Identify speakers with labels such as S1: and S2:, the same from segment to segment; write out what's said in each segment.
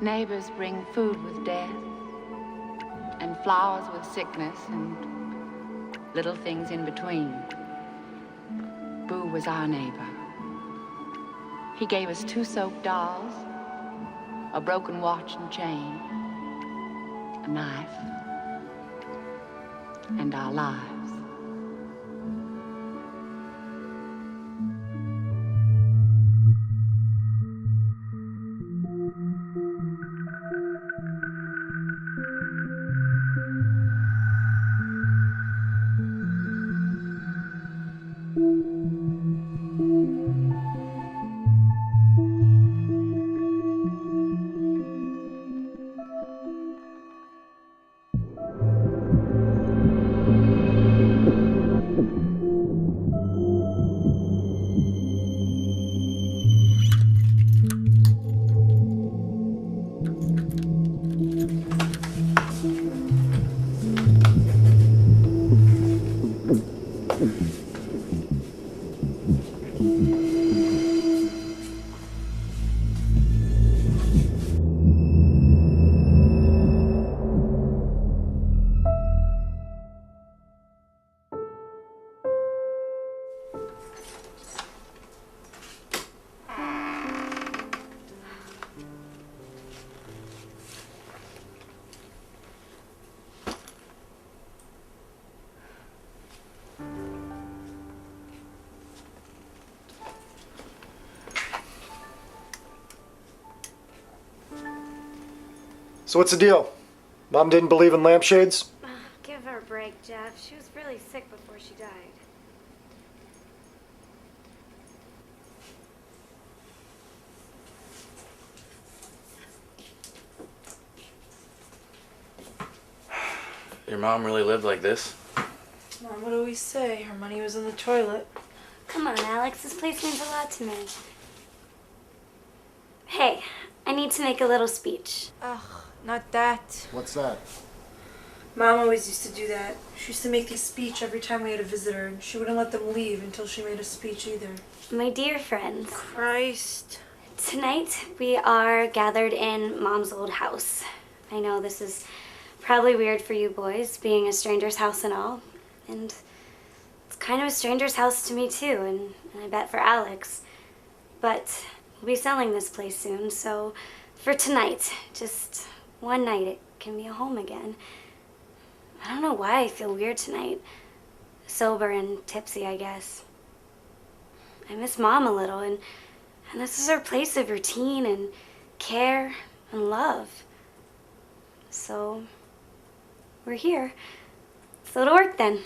S1: Neighbors bring food with death, and flowers with sickness, and little things in between. Boo was our neighbor. He gave us 2 soaked dolls, a broken watch and chain, a knife, and our lives.
S2: So what's the deal? Mom didn't believe in lampshades?
S3: Give her a break, Jeff. She was really sick before she died.
S4: Your mom really lived like this?
S5: Mom would always say her money was in the toilet.
S3: Come on, Alex. This place means a lot to me. Hey, I need to make a little speech.
S5: Ugh, not that.
S2: What's that?
S5: Mom always used to do that. She used to make this speech every time we had a visitor, and she wouldn't let them leave until she made a speech either.
S3: My dear friends,
S5: Christ.
S3: tonight we are gathered in Mom's old house. I know this is probably weird for you boys, being a stranger's house and all. And it's kind of a stranger's house to me too, and I bet for Alex. But we'll be selling this place soon, so for tonight, just one night, it can be a home again. I don't know why I feel weird tonight. Sober and tipsy, I guess. I miss Mom a little, and this is her place of routine and care and love. So we're here. So it'll work then.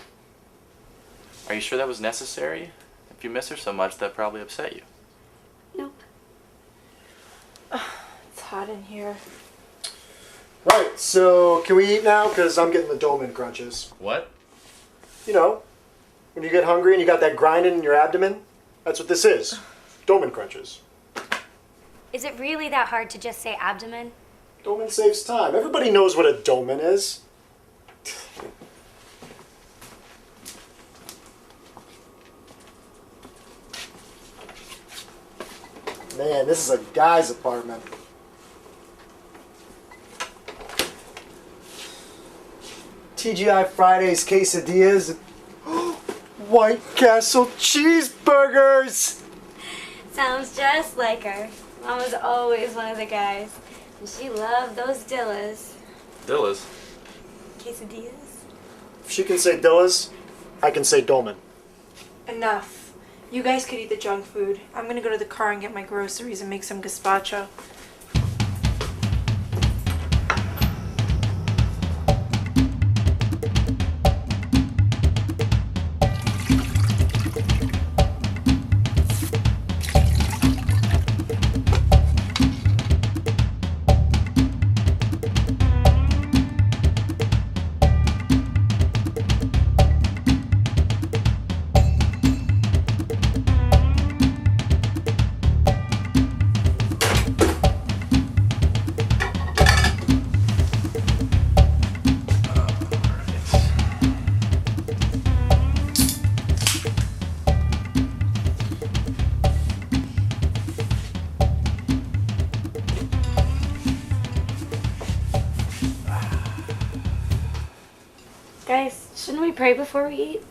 S4: Are you sure that was necessary? If you miss her so much, that probably upset you.
S3: Nope.
S5: It's hot in here.
S2: Right, so can we eat now? Because I'm getting the Dolman crunches.
S4: What?
S2: You know, when you get hungry and you got that grinding in your abdomen, that's what this is. Dolman crunches.
S3: Is it really that hard to just say abdomen?
S2: Dolman saves time. Everybody knows what a dolman is. Man, this is a guy's apartment. TGI Fridays quesadillas. White Castle cheeseburgers!
S3: Sounds just like her. Mom was always one of the guys. And she loved those dillas.
S4: Dillas.
S3: Quesadillas?
S2: If she can say Dillas, I can say Dolman.
S5: Enough. You guys could eat the junk food. I'm gonna go to the car and get my groceries and make some gazpacho.
S3: Guys, shouldn't we pray before we eat?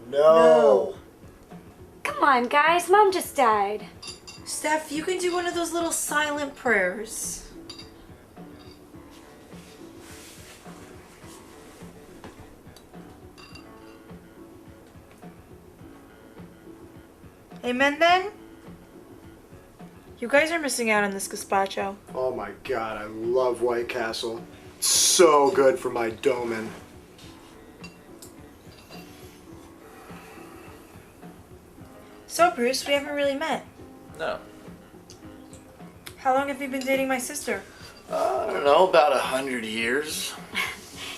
S2: No.
S3: Come on, guys. Mom just died.
S5: Steph, you can do one of those little silent prayers. Amen then? You guys are missing out on this gazpacho.
S2: Oh my god, I love White Castle. It's so good for my domen.
S5: So, Bruce, we haven't really met.
S4: No.
S5: How long have you been dating my sister?
S4: I don't know, about 100 years.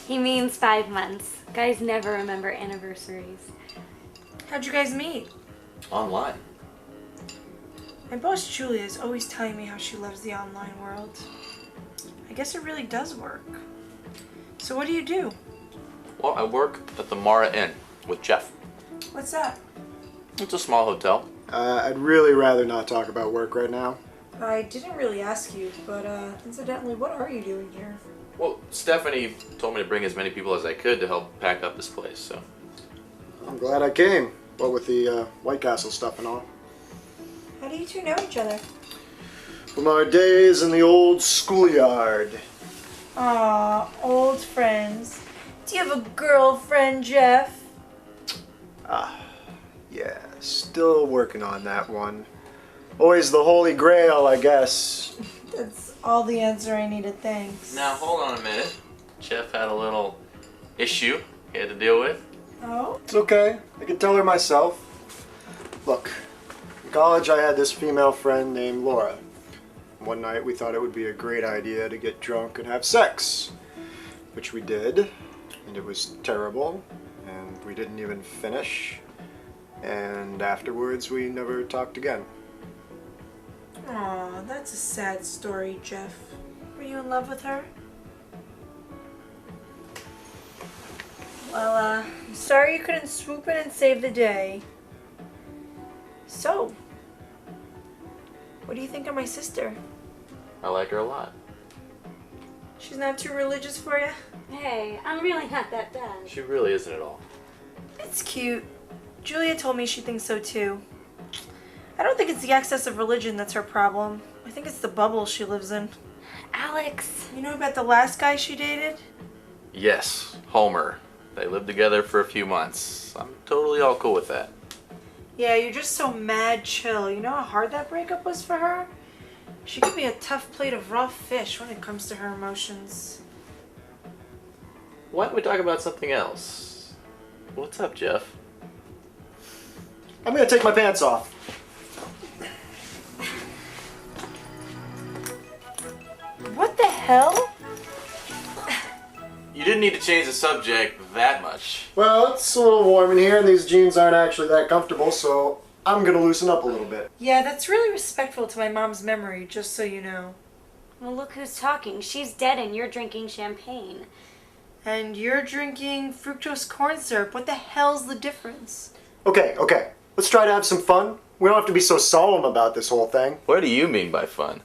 S3: He means 5 months. Guys never remember anniversaries.
S5: How'd you guys meet?
S4: Online.
S5: My boss Julia is always telling me how she loves the online world. I guess it really does work. So what do you do?
S4: Well, I work at the Mara Inn with Jeff.
S5: What's that?
S4: It's a small hotel.
S2: I'd really rather not talk about work right now.
S5: I didn't really ask you, but incidentally, what are you doing here?
S4: Well, Stephanie told me to bring as many people as I could to help pack up this place, so.
S2: I'm glad I came. What with the White Castle stuff and all.
S5: How do you two know each other?
S2: From our days in the old schoolyard.
S5: Aw, old friends. Do you have a girlfriend, Jeff?
S2: Yeah, still working on that one. Always the holy grail, I guess.
S5: That's all the answer I needed, thanks.
S4: Now, hold on a minute. Jeff had a little issue he had to deal with.
S5: Oh?
S2: It's okay. I can tell her myself. Look, in college I had this female friend named Laura. One night we thought it would be a great idea to get drunk and have sex. Which we did, and it was terrible, and we didn't even finish. And afterwards we never talked again.
S5: Aw, that's a sad story, Jeff. Were you in love with her? Well, I'm sorry you couldn't swoop in and save the day. So, what do you think of my sister?
S4: I like her a lot.
S5: She's not too religious for you?
S3: Hey, I'm really not that bad.
S4: She really isn't at all.
S5: It's cute. Julia told me she thinks so too. I don't think it's the excess of religion that's her problem. I think it's the bubble she lives in.
S3: Alex.
S5: You know about the last guy she dated?
S4: Yes, Homer. They lived together for a few months. I'm totally all cool with that.
S5: Yeah, you're just so mad chill. You know how hard that breakup was for her? She could be a tough plate of raw fish when it comes to her emotions.
S4: Why don't we talk about something else? What's up, Jeff?
S2: I'm gonna take my pants off.
S5: What the hell?
S4: You didn't need to change the subject that much.
S2: Well, it's a little warm in here and these jeans aren't actually that comfortable, so I'm gonna loosen up a little bit.
S5: Yeah, that's really respectful to my mom's memory, just so you know.
S3: Well, look who's talking. She's dead and you're drinking champagne.
S5: And you're drinking fructose corn syrup. What the hell's the difference?
S2: Okay. Let's try to have some fun. We don't have to be so solemn about this whole thing.
S4: What do you mean by fun?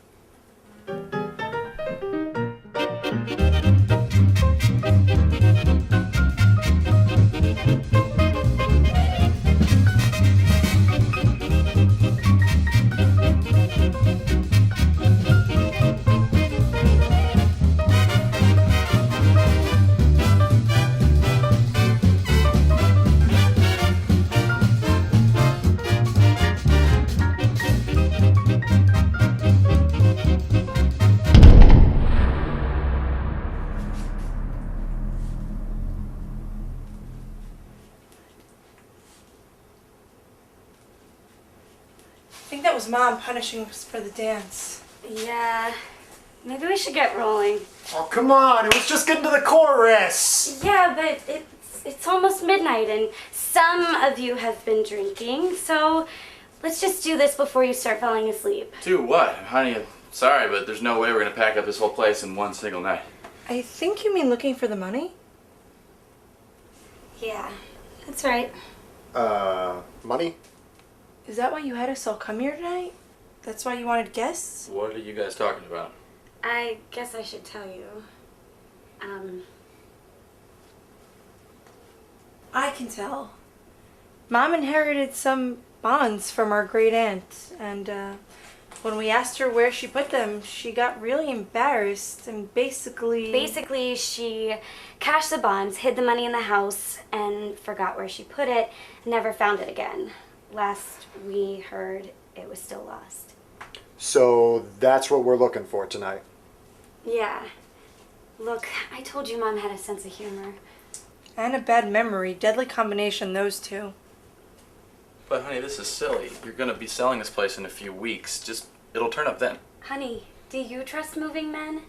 S5: I think that was Mom punishing us for the dance.
S3: Yeah. Maybe we should get rolling.
S2: Oh, come on. It was just getting to the chorus.
S3: Yeah, but it's almost midnight and some of you have been drinking, so let's just do this before you start falling asleep.
S4: Do what? Honey, I'm sorry, but there's no way we're gonna pack up this whole place in one single night.
S5: I think you mean looking for the money?
S3: Yeah, that's right.
S2: Money?
S5: Is that why you had us all come here tonight? That's why you wanted guests?
S4: What are you guys talking about?
S3: I guess I should tell you.
S5: I can tell. Mom inherited some bonds from our great aunt, and when we asked her where she put them, she got really embarrassed and
S3: Basically, she cashed the bonds, hid the money in the house, and forgot where she put it, never found it again. Last we heard, it was still lost.
S2: So that's what we're looking for tonight.
S3: Yeah. Look, I told you Mom had a sense of humor.
S5: And a bad memory. Deadly combination, those two.
S4: But honey, this is silly. You're gonna be selling this place in a few weeks. It'll turn up then.
S3: Honey, do you trust moving men?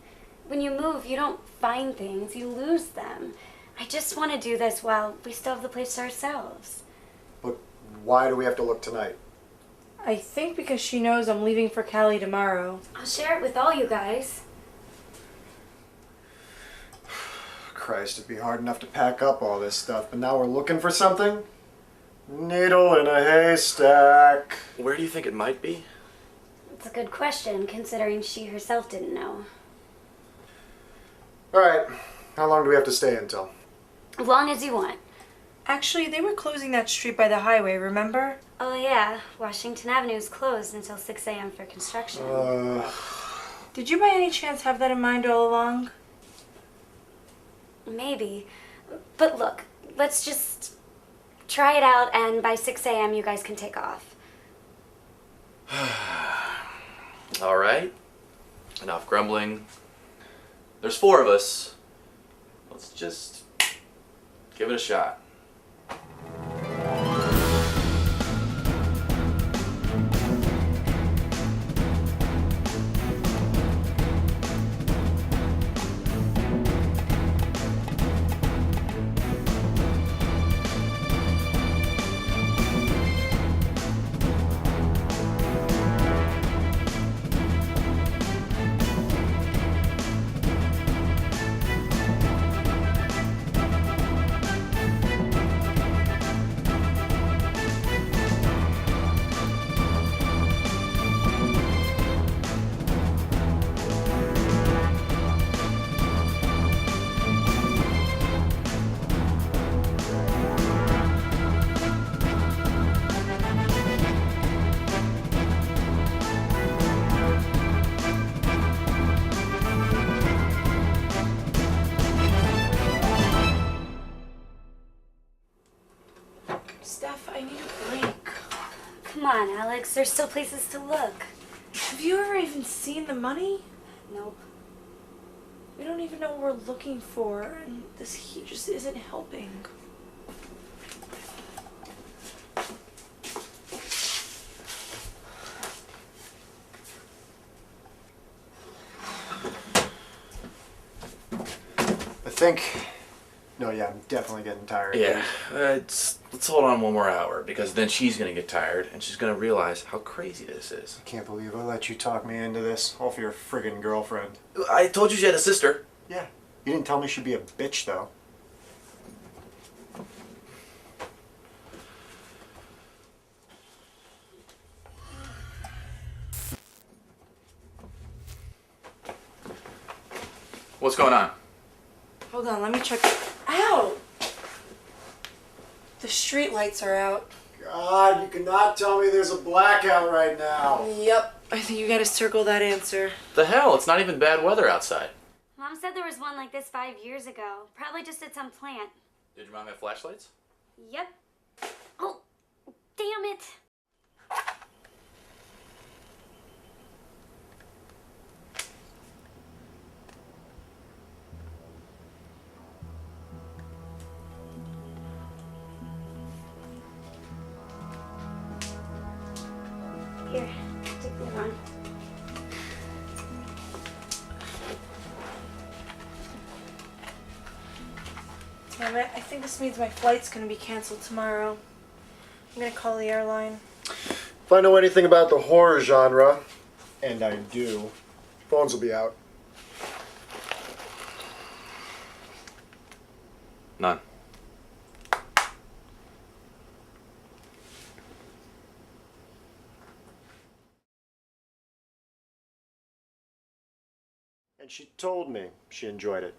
S3: When you move, you don't find things, you lose them. I just want to do this while we still have the place to ourselves.
S2: But why do we have to look tonight?
S5: I think because she knows I'm leaving for Cali tomorrow.
S3: I'll share it with all you guys.
S2: Christ, it'd be hard enough to pack up all this stuff, but now we're looking for something? Needle in a haystack.
S4: Where do you think it might be?
S3: It's a good question, considering she herself didn't know.
S2: Alright, how long do we have to stay until?
S3: As long as you want.
S5: Actually, they were closing that street by the highway, remember?
S3: Oh yeah, Washington Avenue's closed until 6 a.m. for construction.
S5: Did you by any chance have that in mind all along?
S3: Maybe. But look, let's just try it out, and by 6 a.m. you guys can take off.
S4: All right. Enough grumbling. There's 4 of us. Let's just give it a shot.
S5: Steph, I need a break.
S3: Come on, Alex, there's still places to look.
S5: Have you ever even seen the money?
S3: Nope.
S5: We don't even know what we're looking for, and this heat just isn't helping.
S2: I think... No, yeah, I'm definitely getting tired.
S4: Yeah, let's hold on one more hour, because then she's gonna get tired and she's gonna realize how crazy this is.
S2: I can't believe I let you talk me into this, all for your friggin' girlfriend.
S4: I told you she had a sister.
S2: Yeah, you didn't tell me she'd be a bitch, though.
S4: What's going on?
S5: Hold on, let me check. Ow! The street lights are out.
S2: God, you cannot tell me there's a blackout right now.
S5: Yep. I think you gotta circle that answer.
S4: The hell? It's not even bad weather outside.
S3: Mom said there was one like this 5 years ago. Probably just at some plant.
S4: Did your mom have flashlights?
S3: Yep. Oh, damn it. Here, take the one.
S5: Damn it, I think this means my flight's gonna be canceled tomorrow. I'm gonna call the airline.
S2: If I know anything about the horror genre, and I do, phones will be out.
S4: None.
S2: And she told me she enjoyed it.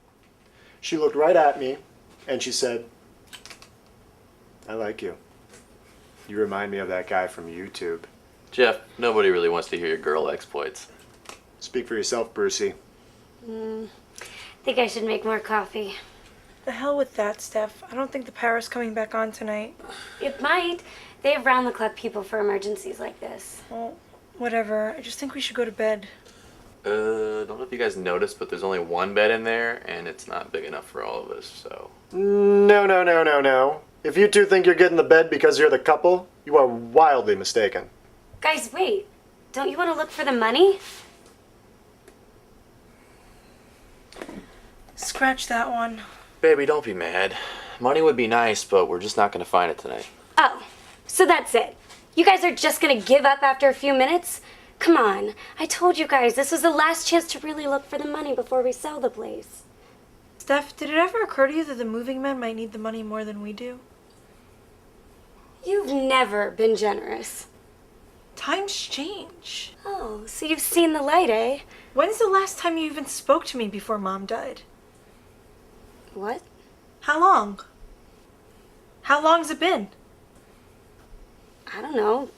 S2: She looked right at me and she said, I like you. You remind me of that guy from YouTube.
S4: Jeff, nobody really wants to hear your girl exploits.
S2: Speak for yourself, Brucey.
S3: Think I should make more coffee.
S5: The hell with that, Steph. I don't think the power's coming back on tonight.
S3: It might. They have round-the-clock people for emergencies like this.
S5: Well, whatever. I just think we should go to bed.
S4: Don't know if you guys noticed, but there's only one bed in there, and it's not big enough for all of us, so...
S2: No. If you two think you're getting the bed because you're the couple, you are wildly mistaken.
S3: Guys, wait. Don't you want to look for the money?
S5: Scratch that one.
S4: Baby, don't be mad. Money would be nice, but we're just not gonna find it tonight.
S3: Oh, so that's it. You guys are just gonna give up after a few minutes? Come on. I told you guys this was the last chance to really look for the money before we sell the place.
S5: Steph, did it ever occur to you that the moving men might need the money more than we do?
S3: You've never been generous.
S5: Times change.
S3: Oh, so you've seen the light, eh?
S5: When's the last time you even spoke to me before Mom died?
S3: What?
S5: How long? How long's it been?
S3: I don't know.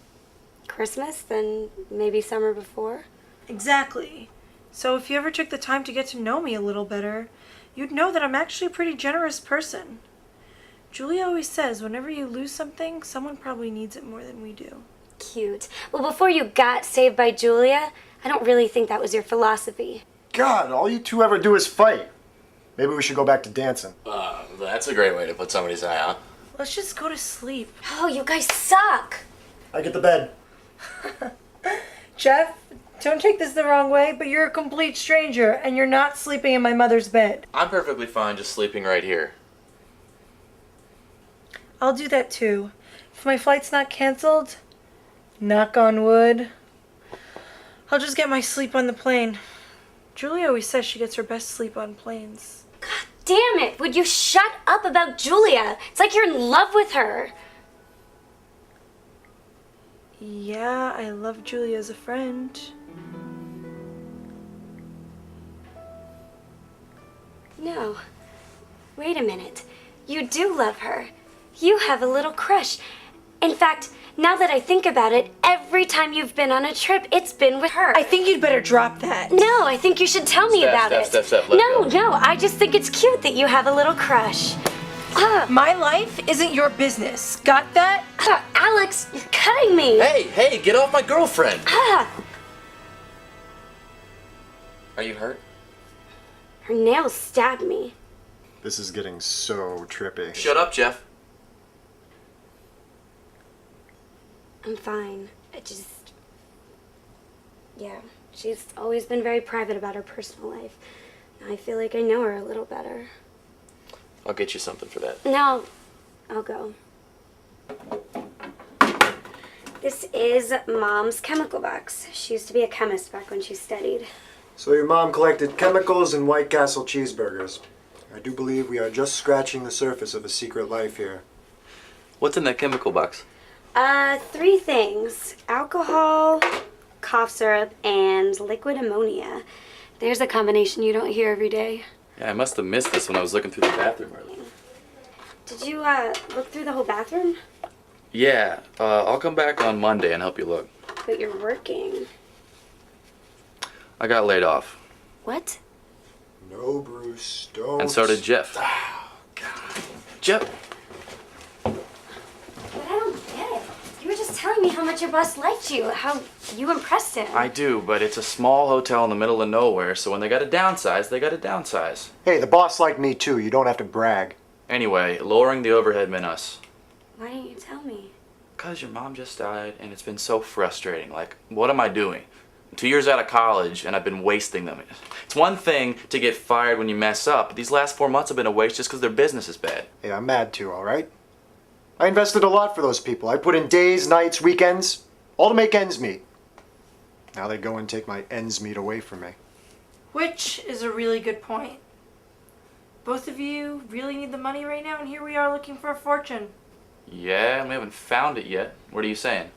S3: Christmas, then maybe summer before.
S5: Exactly. So if you ever took the time to get to know me a little better, you'd know that I'm actually a pretty generous person. Julia always says whenever you lose something, someone probably needs it more than we do.
S3: Cute. Well, before you got saved by Julia, I don't really think that was your philosophy.
S2: God, all you two ever do is fight. Maybe we should go back to dancing.
S4: That's a great way to put somebody's eye out.
S5: Let's just go to sleep.
S3: Oh, you guys suck!
S2: I get the bed.
S5: Jeff, don't take this the wrong way, but you're a complete stranger and you're not sleeping in my mother's bed.
S4: I'm perfectly fine just sleeping right here.
S5: I'll do that too. If my flight's not canceled, knock on wood, I'll just get my sleep on the plane. Julia always says she gets her best sleep on planes.
S3: God damn it! Would you shut up about Julia? It's like you're in love with her.
S5: Yeah, I love Julia as a friend.
S3: No. Wait a minute. You do love her. You have a little crush. In fact, now that I think about it, every time you've been on a trip, it's been with her.
S5: I think you'd better drop that.
S3: No, I think you should tell me about it.
S4: Steph, let
S3: No,
S4: go.
S3: I just think it's cute that you have a little crush.
S5: My life isn't your business. Got that?
S3: Alex, you're cutting me.
S4: Hey, get off my girlfriend!
S3: Ah,
S4: Are you hurt?
S3: her nails stabbed me.
S2: This is getting so trippy.
S4: Shut up, Jeff.
S3: I'm fine. Yeah, she's always been very private about her personal life. I feel like I know her a little better.
S4: I'll get you something for that.
S3: No, I'll go. This is Mom's chemical box. She used to be a chemist back when she studied.
S2: So your mom collected chemicals and White Castle cheeseburgers. I do believe we are just scratching the surface of a secret life here.
S4: What's in that chemical box?
S3: 3 things. Alcohol, cough syrup, and liquid ammonia. There's a combination you don't hear every day.
S4: Yeah, I must have missed this when I was looking through the bathroom earlier.
S3: Did you, look through the whole bathroom?
S4: Yeah, I'll come back on Monday and help you look.
S3: But you're working.
S4: I got laid off.
S3: What?
S2: No, Bruce, don't.
S4: And so did Jeff. Oh, God. Jeff!
S3: But I don't get it. You were just telling me how much your boss liked you, how you impressed him.
S4: I do, but it's a small hotel in the middle of nowhere, so when they gotta downsize, they gotta downsize.
S2: Hey, the boss liked me too. You don't have to brag.
S4: Anyway, lowering the overhead meant us.
S3: Why didn't you tell me?
S4: 'Cause your mom just died, and it's been so frustrating. Like, what am I doing? I'm 2 years out of college, and I've been wasting them. It's one thing to get fired when you mess up, but these last 4 months have been a waste just because their business is bad.
S2: Hey, I'm mad too, alright? I invested a lot for those people. I put in days, nights, weekends, all to make ends meet. Now they go and take my ends meet away from me.
S5: Which is a really good point. Both of you really need the money right now, and here we are looking for a fortune.
S4: Yeah, we haven't found it yet. What are you saying?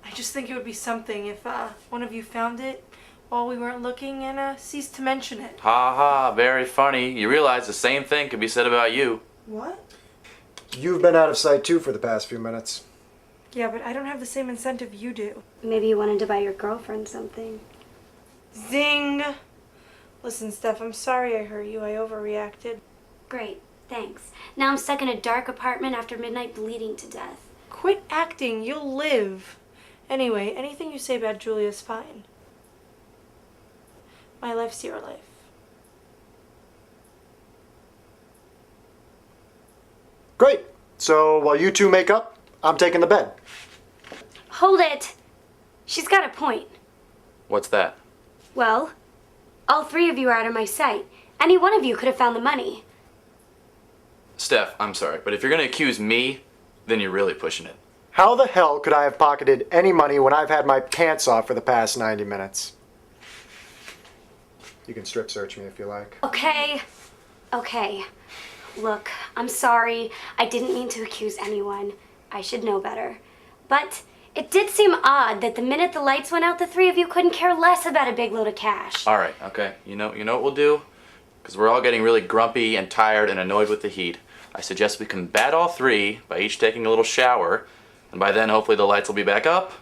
S5: I just think it would be something if one of you found it while we weren't looking and ceased to mention it.
S4: Ha ha, very funny. You realize the same thing could be said about you.
S5: What?
S2: You've been out of sight too for the past few minutes.
S5: Yeah, but I don't have the same incentive you do.
S3: Maybe you wanted to buy your girlfriend something.
S5: Zing! Listen, Steph, I'm sorry I hurt you. I overreacted.
S3: Great, thanks. Now I'm stuck in a dark apartment after midnight bleeding to death.
S5: Quit acting. You'll live. Anyway, anything you say about Julia's fine. My life's your life.
S2: Great. So while you two make up, I'm taking the bed.
S3: Hold it! She's got a point.
S4: What's that?
S3: Well, all three of you are out of my sight. Any one of you could have found the money.
S4: Steph, I'm sorry, but if you're gonna accuse me, then you're really pushing it.
S2: How the hell could I have pocketed any money when I've had my pants off for the past 90 minutes? You can strip search me if you like.
S3: Okay. Look, I'm sorry. I didn't mean to accuse anyone. I should know better. But it did seem odd that the minute the lights went out, the three of you couldn't care less about a big load of cash.
S4: All right, okay. You know what we'll do? Because we're all getting really grumpy and tired and annoyed with the heat. I suggest we combat all three by each taking a little shower, and by then hopefully the lights will be back up,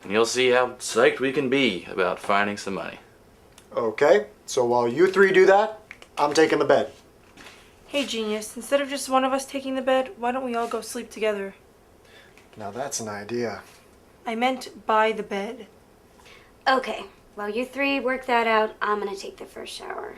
S4: and you'll see how psyched we can be about finding some money.
S2: Okay, so while you three do that, I'm taking the bed.
S5: Hey, genius, instead of just one of us taking the bed, why don't we all go sleep together?
S2: Now that's an idea.
S5: I meant by the bed.
S3: Okay, while you three work that out, I'm gonna take the first shower.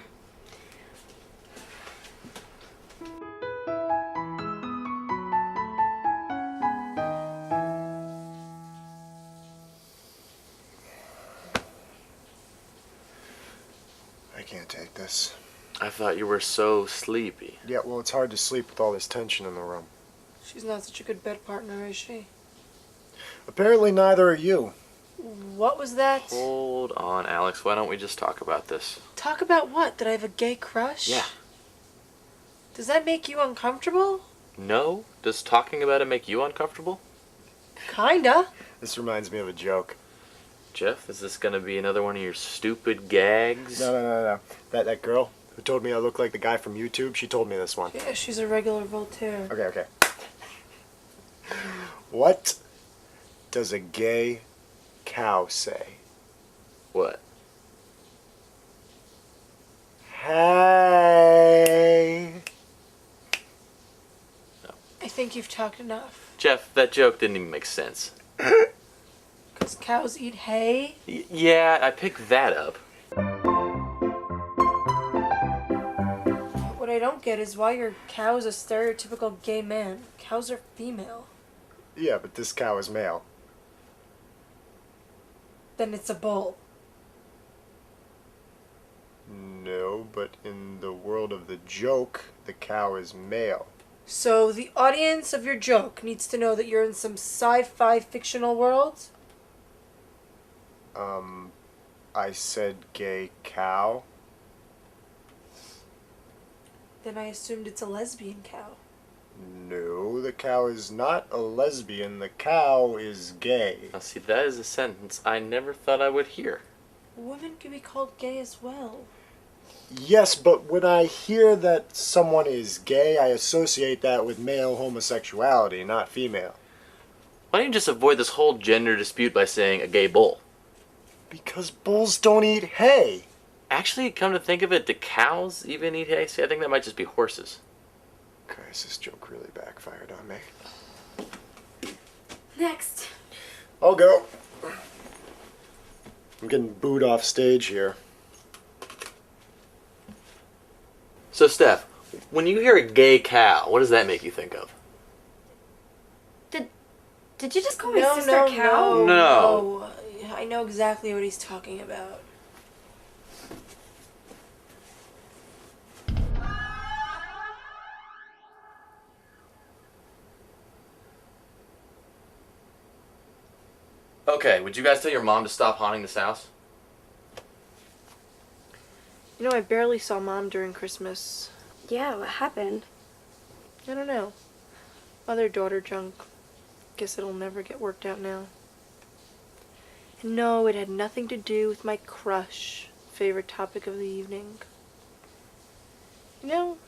S2: I can't take this.
S4: I thought you were so sleepy.
S2: Yeah, well, it's hard to sleep with all this tension in the room.
S5: She's not such a good bed partner, is she?
S2: Apparently neither are you.
S5: What was that?
S4: Hold on, Alex. Why don't we just talk about this?
S5: Talk about what? That I have a gay crush?
S4: Yeah.
S5: Does that make you uncomfortable?
S4: No? Does talking about it make you uncomfortable?
S5: Kinda.
S2: This reminds me of a joke.
S4: Jeff, is this gonna be another one of your stupid gags?
S2: No. That girl who told me I look like the guy from YouTube, she told me this one.
S5: Yeah, she's a regular Voltaire.
S2: Okay. What does a gay cow say?
S4: What?
S2: Hey.
S5: I think you've talked enough.
S4: Jeff, that joke didn't even make sense.
S5: Because cows eat hay?
S4: Yeah, I picked that up.
S5: What I don't get is why your cow is a stereotypical gay man. Cows are female.
S2: Yeah, but this cow is male.
S5: Then it's a bull.
S2: No, but in the world of the joke, the cow is male.
S5: So the audience of your joke needs to know that you're in some sci-fi fictional world?
S2: I said gay cow.
S5: Then I assumed it's a lesbian cow.
S2: No, the cow is not a lesbian. The cow is gay.
S4: Now see, that is a sentence I never thought I would hear.
S5: Women can be called gay as well.
S2: Yes, but when I hear that someone is gay, I associate that with male homosexuality, not female.
S4: Why don't you just avoid this whole gender dispute by saying a gay bull?
S2: Because bulls don't eat hay.
S4: Actually, come to think of it, do cows even eat hay? See, I think that might just be horses.
S2: Guys, this joke really backfired on me.
S3: Next.
S2: I'll go. I'm getting booed off stage here.
S4: So, Steph, when you hear a gay cow, what does that make you think of?
S3: Did you just call my sister cow?
S4: No.
S5: I know exactly what he's talking about.
S4: Okay, would you guys tell your mom to stop haunting this house?
S5: You know, I barely saw Mom during Christmas.
S3: Yeah, what happened?
S5: I don't know. Mother-daughter junk. Guess it'll never get worked out now. And no, it had nothing to do with my crush. Favorite topic of the evening. You know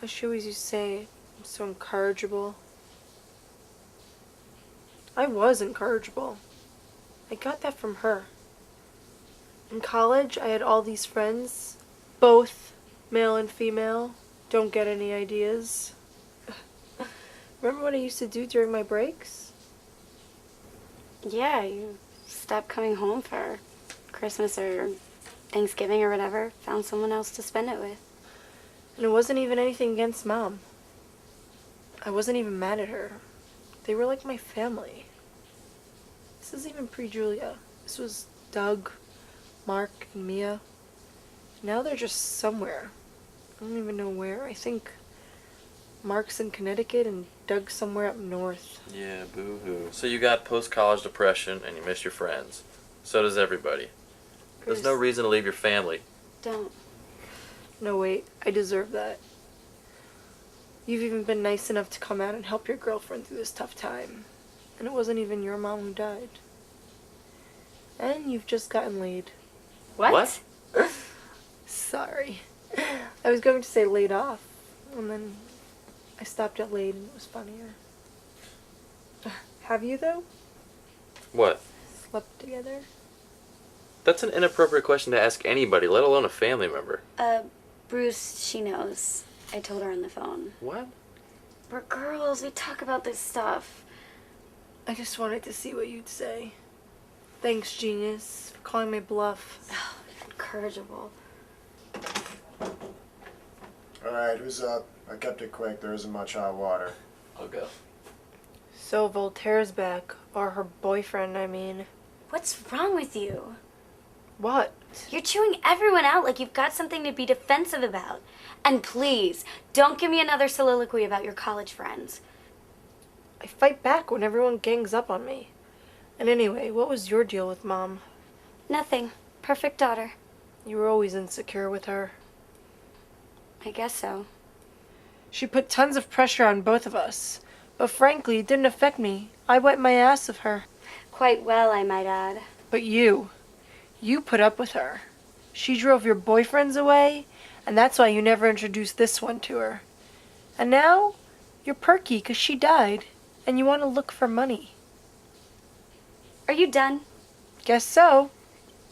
S5: how she always used to say, I'm so incorrigible. I was incorrigible. I got that from her. In college, I had all these friends, both male and female. Don't get any ideas. Remember what I used to do during my breaks?
S3: Yeah, you stopped coming home for Christmas or Thanksgiving or whatever. Found someone else to spend it with.
S5: And it wasn't even anything against Mom. I wasn't even mad at her. They were like my family. This is even pre-Julia. This was Doug, Mark, and Mia. Now they're just somewhere. I don't even know where. I think Mark's in Connecticut and Doug's somewhere up north.
S4: Yeah, boo-hoo. So you got post-college depression and you miss your friends. So does everybody. There's no reason to leave your family.
S3: Don't.
S5: No, wait. I deserve that. You've even been nice enough to come out and help your girlfriend through this tough time. And it wasn't even your mom who died. And you've just gotten laid.
S3: What?
S5: Sorry. I was going to say laid off. And then I stopped at laid and it was funnier. Have you, though?
S4: What?
S5: Slept together?
S4: That's an inappropriate question to ask anybody, let alone a family member.
S3: Bruce, she knows. I told her on the phone.
S4: What?
S3: We're girls. We talk about this stuff.
S5: I just wanted to see what you'd say. Thanks, genius, for calling my bluff.
S3: Oh, incorrigible.
S2: Alright, who's up? I kept it quick. There isn't much hot water.
S4: I'll go.
S5: So Voltaire's back. Or her boyfriend, I mean.
S3: What's wrong with you?
S5: What?
S3: You're chewing everyone out like you've got something to be defensive about. And please, don't give me another soliloquy about your college friends.
S5: I fight back when everyone gangs up on me. And anyway, what was your deal with Mom?
S3: Nothing. Perfect daughter.
S5: You were always insecure with her.
S3: I guess so.
S5: She put tons of pressure on both of us. But frankly, it didn't affect me. I wiped my ass of her.
S3: Quite well, I might add.
S5: But you put up with her. She drove your boyfriends away, and that's why you never introduced this one to her. And now, you're perky because she died, and you want to look for money.
S3: Are you done?
S5: Guess so.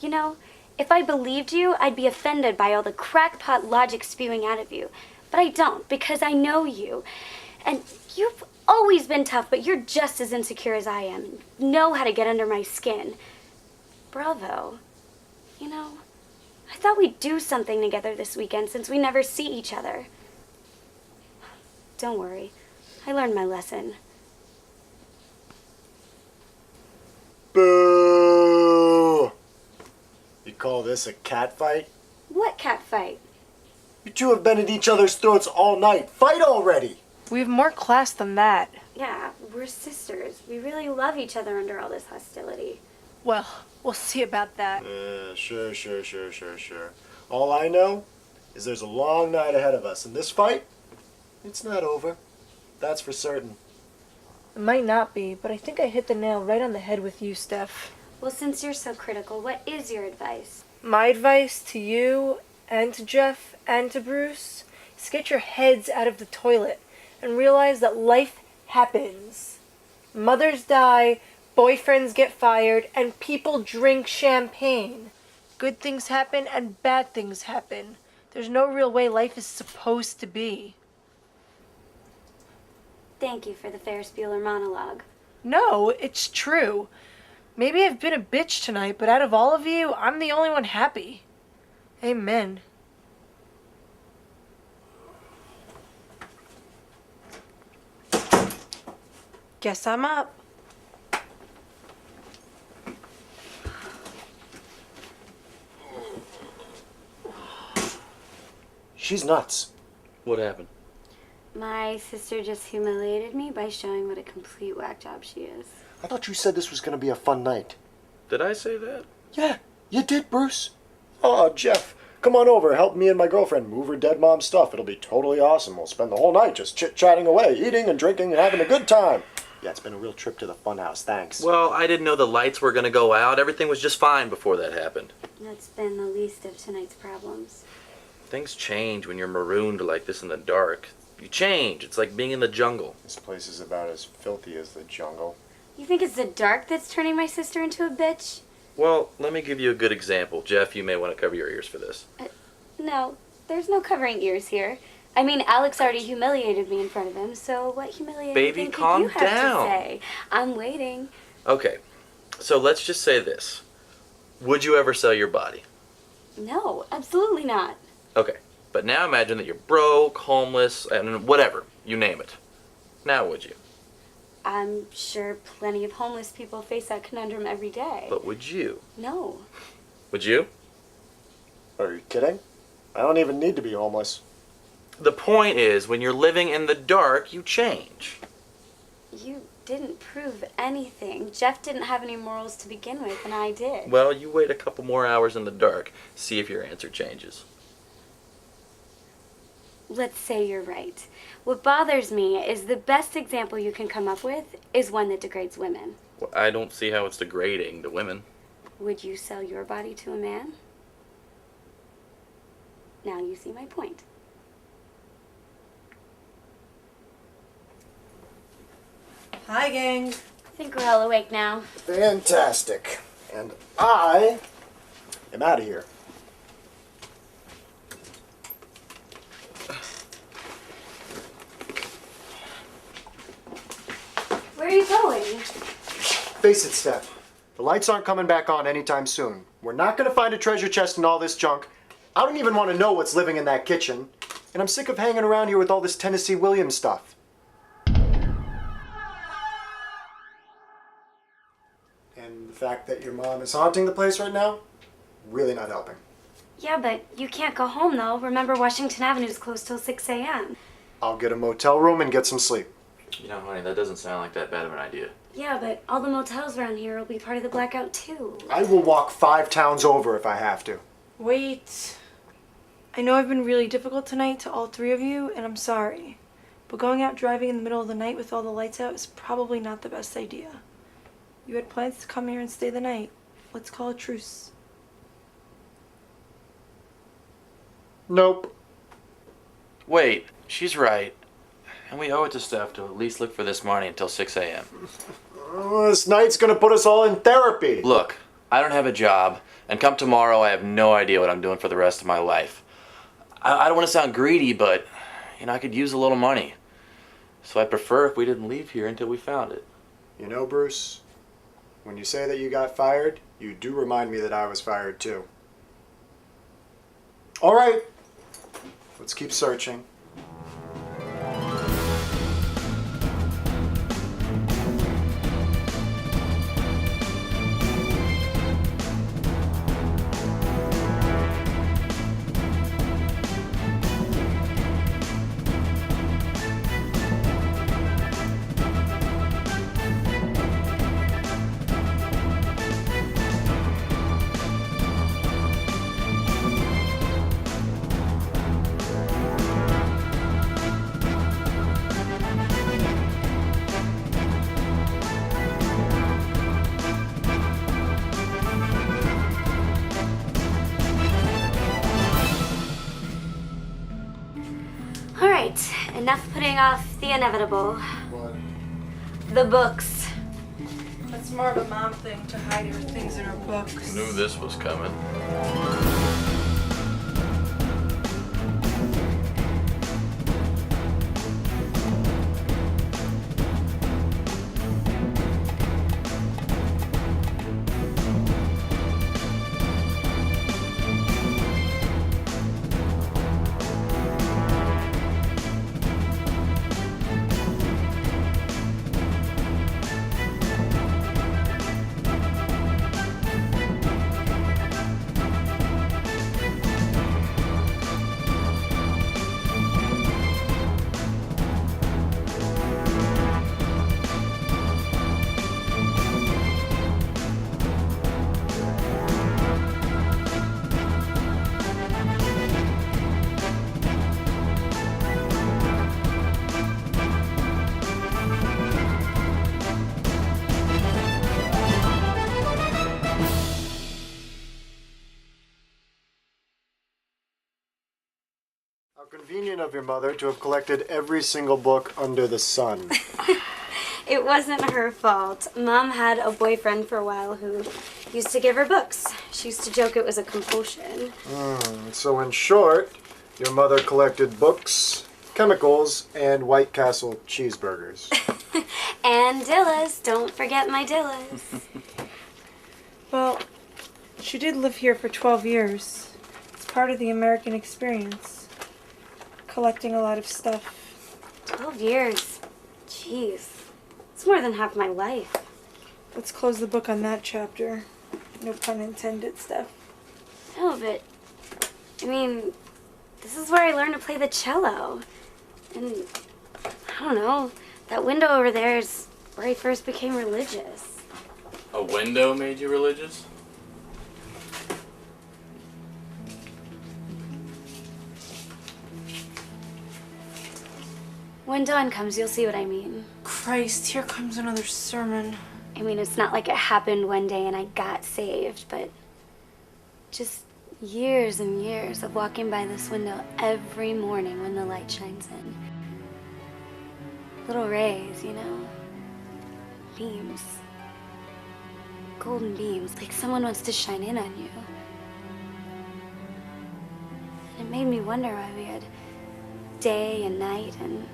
S3: You know, if I believed you, I'd be offended by all the crackpot logic spewing out of you. But I don't, because I know you. And you've always been tough, but you're just as insecure as I am. Know how to get under my skin. Bravo. You know, I thought we'd do something together this weekend since we never see each other. Don't worry. I learned my lesson.
S2: Boo! You call this a cat fight?
S3: What cat fight?
S2: You two have been at each other's throats all night. Fight already!
S5: We have more class than that.
S3: Yeah, we're sisters. We really love each other under all this hostility.
S5: Well, we'll see about that.
S2: Sure. All I know is there's a long night ahead of us, and this fight, it's not over. That's for certain.
S5: It might not be, but I think I hit the nail right on the head with you, Steph.
S3: Well, since you're so critical, what is your advice?
S5: My advice to you and to Jeff and to Bruce is get your heads out of the toilet and realize that life happens. Mothers die, boyfriends get fired, and people drink champagne. Good things happen and bad things happen. There's no real way life is supposed to be.
S3: Thank you for the Ferris Bueller monologue.
S5: No, it's true. Maybe I've been a bitch tonight, but out of all of you, I'm the only one happy. Amen. Guess I'm up.
S2: She's nuts.
S4: What happened?
S3: My sister just humiliated me by showing what a complete whack job she is.
S2: I thought you said this was going to be a fun night.
S4: Did I say that?
S2: Yeah, you did, Bruce. Oh, Jeff, come on over. Help me and my girlfriend move her dead mom's stuff. It'll be totally awesome. We'll spend the whole night just chit-chatting away, eating and drinking and having a good time. Yeah, it's been a real trip to the funhouse. Thanks.
S4: Well, I didn't know the lights were going to go out. Everything was just fine before that happened.
S3: That's been the least of tonight's problems.
S4: Things change when you're marooned like this in the dark. You change. It's like being in the jungle.
S2: This place is about as filthy as the jungle.
S3: You think it's the dark that's turning my sister into a bitch?
S4: Well, let me give you a good example. Jeff, you may want to cover your ears for this.
S3: No, there's no covering ears here. I mean, Alex already humiliated me in front of him, so what humiliating
S4: Baby,
S3: thing
S4: calm
S3: you have
S4: down.
S3: to say? I'm waiting.
S4: Okay, so let's just say this. Would you ever sell your body?
S3: No, absolutely not.
S4: Okay, but now imagine that you're broke, homeless, and whatever, you name it. Now would you?
S3: I'm sure plenty of homeless people face that conundrum every day.
S4: But would you?
S3: No.
S4: Would you?
S2: Are you kidding? I don't even need to be homeless.
S4: The point is, when you're living in the dark, you change.
S3: You didn't prove anything. Jeff didn't have any morals to begin with, and I did.
S4: Well, you wait a couple more hours in the dark, see if your answer changes.
S3: Let's say you're right. What bothers me is the best example you can come up with is one that degrades women.
S4: Well, I don't see how it's degrading to women.
S3: Would you sell your body to a man? Now you see my point.
S5: Hi, gang.
S3: I think we're all awake now.
S2: Fantastic. And I am out of here.
S3: Where are you going?
S2: Face it, Steph. The lights aren't coming back on anytime soon. We're not going to find a treasure chest and all this junk. I don't even want to know what's living in that kitchen. And I'm sick of hanging around here with all this Tennessee Williams stuff. And the fact that your mom is haunting the place right now, really not helping.
S3: Yeah, but you can't go home, though. Remember, Washington Avenue's closed till 6 a.m.
S2: I'll get a motel room and get some sleep.
S4: You know, honey, that doesn't sound like that bad of an idea.
S3: Yeah, but all the motels around here will be part of the blackout, too.
S2: I will walk 5 towns over if I have to.
S5: Wait. I know I've been really difficult tonight to all three of you, and I'm sorry. But going out driving in the middle of the night with all the lights out is probably not the best idea. You had plans to come here and stay the night. Let's call a truce.
S2: Nope.
S4: Wait, she's right. And we owe it to Steph to at least look for this money until 6 a.m.
S2: This night's gonna put us all in therapy.
S4: Look, I don't have a job, and come tomorrow I have no idea what I'm doing for the rest of my life. I don't want to sound greedy, but, you know, I could use a little money. So I'd prefer if we didn't leave here until we found it.
S2: You know, Bruce, when you say that you got fired, you do remind me that I was fired too. All right, let's keep searching.
S3: All right, enough putting off the inevitable.
S2: What?
S3: The books.
S5: That's more of a mom thing to hide her things in her books.
S4: Knew this was coming.
S2: How convenient of your mother to have collected every single book under the sun.
S3: It wasn't her fault. Mom had a boyfriend for a while who used to give her books. She used to joke it was a compulsion.
S2: So in short, your mother collected books, chemicals, and White Castle cheeseburgers.
S3: And Dillas. Don't forget my Dillas.
S5: Well, she did live here for 12 years. It's part of the American experience. Collecting a lot of stuff.
S3: 12 years. Jeez. It's more than half my life.
S5: Let's close the book on that chapter. No pun intended, Steph.
S3: No, but, I mean, this is where I learned to play the cello. And, I don't know, that window over there is where I first became religious.
S4: A window made you religious?
S3: When dawn comes, you'll see what I mean.
S5: Christ, here comes another sermon.
S3: I mean, it's not like it happened one day and I got saved, but just years and years of walking by this window every morning when the light shines in. Little rays, you know? Beams. Golden beams, like someone wants to shine in on you. And it made me wonder why we had day and night and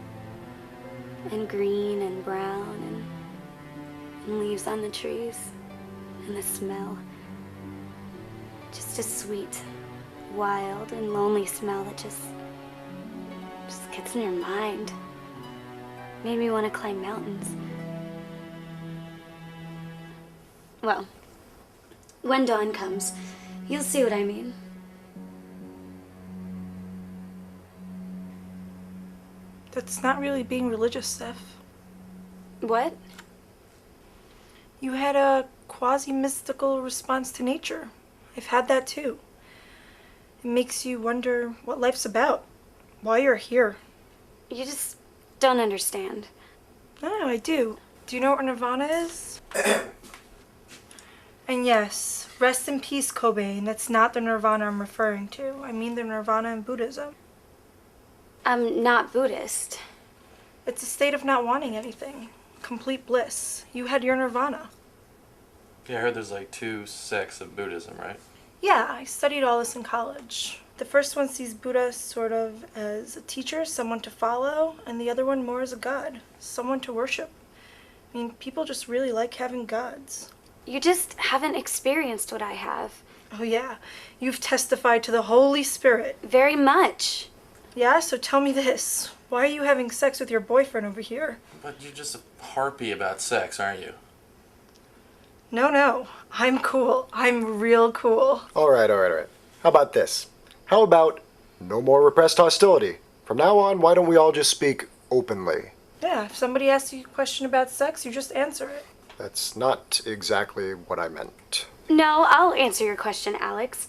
S3: green and brown and leaves on the trees and the smell. Just a sweet, wild, and lonely smell that just gets in your mind. Made me want to climb mountains. Well, when dawn comes, you'll see what I mean.
S5: That's not really being religious, Steph.
S3: What?
S5: You had a quasi-mystical response to nature. I've had that too. It makes you wonder what life's about, why you're here.
S3: You just don't understand.
S5: No, I do. Do you know what Nirvana is? And yes, rest in peace, Cobain. That's not the Nirvana I'm referring to. I mean the Nirvana in Buddhism.
S3: I'm not Buddhist.
S5: It's a state of not wanting anything. Complete bliss. You had your Nirvana.
S4: Yeah, I heard there's like 2 sects of Buddhism, right?
S5: Yeah, I studied all this in college. The first one sees Buddha sort of as a teacher, someone to follow, and the other one more as a god, someone to worship. I mean, people just really like having gods.
S3: You just haven't experienced what I have.
S5: Oh yeah, you've testified to the Holy Spirit.
S3: Very much.
S5: Yeah, so tell me this. Why are you having sex with your boyfriend over here?
S4: But you're just a harpy about sex, aren't you?
S5: No, I'm cool. I'm real cool.
S2: All right. How about this? How about no more repressed hostility? From now on, why don't we all just speak openly?
S5: Yeah, if somebody asks you a question about sex, you just answer it.
S2: That's not exactly what I meant.
S3: No, I'll answer your question, Alex.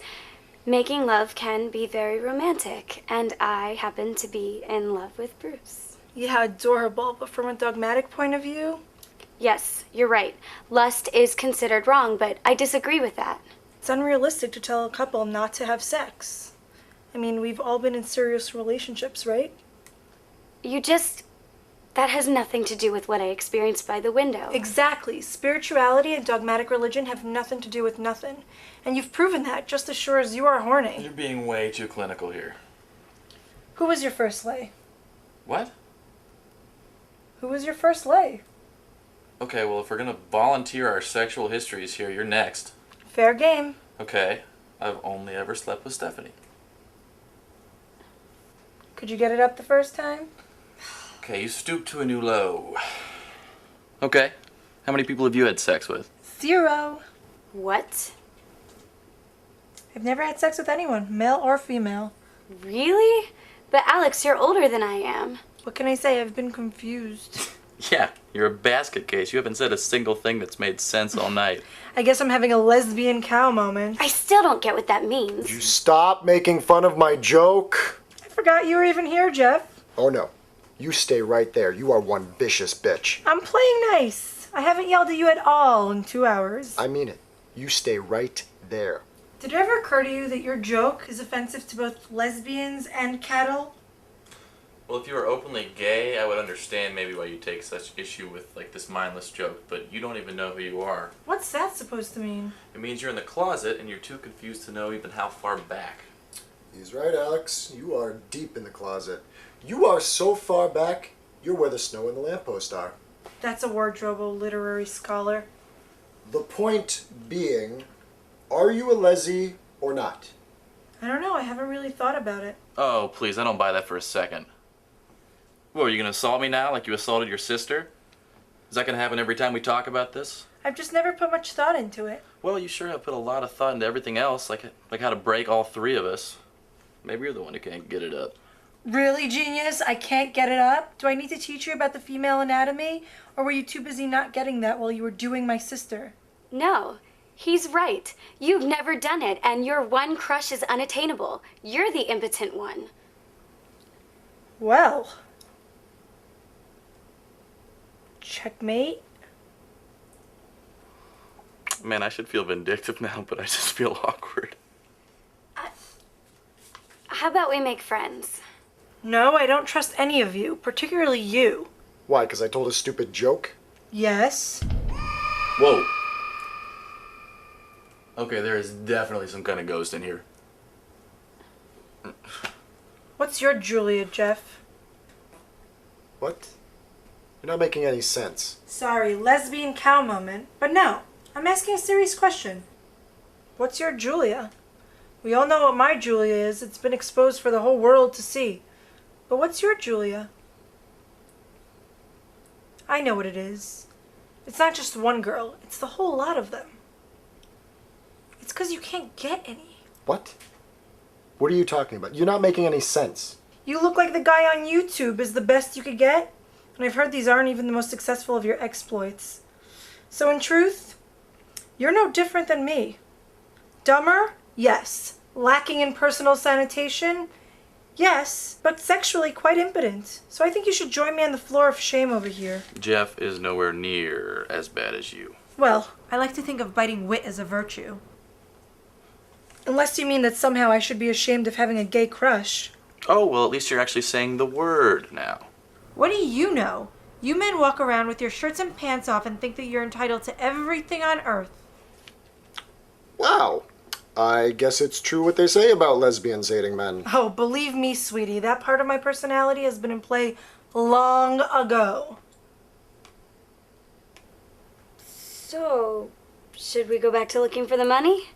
S3: Making love can be very romantic, and I happen to be in love with Bruce.
S5: Yeah, adorable, but from a dogmatic point of view,
S3: Yes, you're right. Lust is considered wrong, but I disagree with that.
S5: it's unrealistic to tell a couple not to have sex. I mean, we've all been in serious relationships, right?
S3: That has nothing to do with what I experienced by the window.
S5: Exactly. Spirituality and dogmatic religion have nothing to do with nothing. And you've proven that just as sure as you are horny.
S4: You're being way too clinical here.
S5: Who was your first lay?
S4: What?
S5: Who was your first lay?
S4: Okay, well, if we're gonna volunteer our sexual histories here, you're next.
S5: Fair game.
S4: Okay, I've only ever slept with Stephanie.
S5: Could you get it up the first time?
S4: Okay, you stoop to a new low. Okay, how many people have you had sex with?
S5: 0.
S3: What?
S5: I've never had sex with anyone, male or female.
S3: Really? But Alex, you're older than I am.
S5: What can I say? I've been confused.
S4: Yeah, you're a basket case. You haven't said a single thing that's made sense all night.
S5: I guess I'm having a lesbian cow moment.
S3: I still don't get what that means.
S2: You stop making fun of my joke?
S5: I forgot you were even here, Jeff.
S2: Oh no. You stay right there. You are one vicious bitch.
S5: I'm playing nice. I haven't yelled at you at all in 2 hours.
S2: I mean it. You stay right there.
S5: Did it ever occur to you that your joke is offensive to both lesbians and cattle?
S4: Well, if you were openly gay, I would understand maybe why you take such issue with like this mindless joke, but you don't even know who you are.
S5: What's that supposed to mean?
S4: It means you're in the closet and you're too confused to know even how far back.
S2: He's right, Alex. You are deep in the closet. You are so far back, you're where the snow and the lamppost are.
S5: That's a wardrobe literary scholar.
S2: The point being, are you a lessee or not?
S5: I don't know, I haven't really thought about it.
S4: Oh, please, I don't buy that for a second. What, are you gonna assault me now like you assaulted your sister? Is that gonna happen every time we talk about this?
S5: I've just never put much thought into it.
S4: Well, you sure have put a lot of thought into everything else, like how to break all three of us. Maybe you're the one who can't get it up.
S5: Really, genius? I can't get it up? Do I need to teach you about the female anatomy? Or were you too busy not getting that while you were doing my sister?
S3: No, he's right. You've never done it, and your one crush is unattainable. You're the impotent one.
S5: Well. Checkmate?
S4: Man, I should feel vindictive now, but I just feel awkward.
S3: How about we make friends?
S5: No, I don't trust any of you, particularly you.
S2: Why, because I told a stupid joke?
S5: Yes?
S4: Whoa. Okay, there is definitely some kind of ghost in here.
S5: What's your Julia, Jeff?
S2: What? You're not making any sense.
S5: Sorry, lesbian cow moment. But no, I'm asking a serious question. What's your Julia? We all know what my Julia is. It's been exposed for the whole world to see. But what's your Julia? I know what it is. It's not just one girl. It's the whole lot of them. It's because you can't get any.
S2: What? What are you talking about? You're not making any sense.
S5: You look like the guy on YouTube is the best you could get. And I've heard these aren't even the most successful of your exploits. So in truth, you're no different than me. Dumber? Yes. Lacking in personal sanitation? Yes. But sexually quite impotent. So I think you should join me on the floor of shame over here.
S4: Jeff is nowhere near as bad as you.
S5: Well, I like to think of biting wit as a virtue. Unless you mean that somehow I should be ashamed of having a gay crush.
S4: Oh, well, at least you're actually saying the word now.
S5: What do you know? You men walk around with your shirts and pants off and think that you're entitled to everything on earth.
S2: Wow. I guess it's true what they say about lesbians hating men.
S5: Oh, believe me, sweetie, that part of my personality has been in play long ago.
S3: So, should we go back to looking for the money?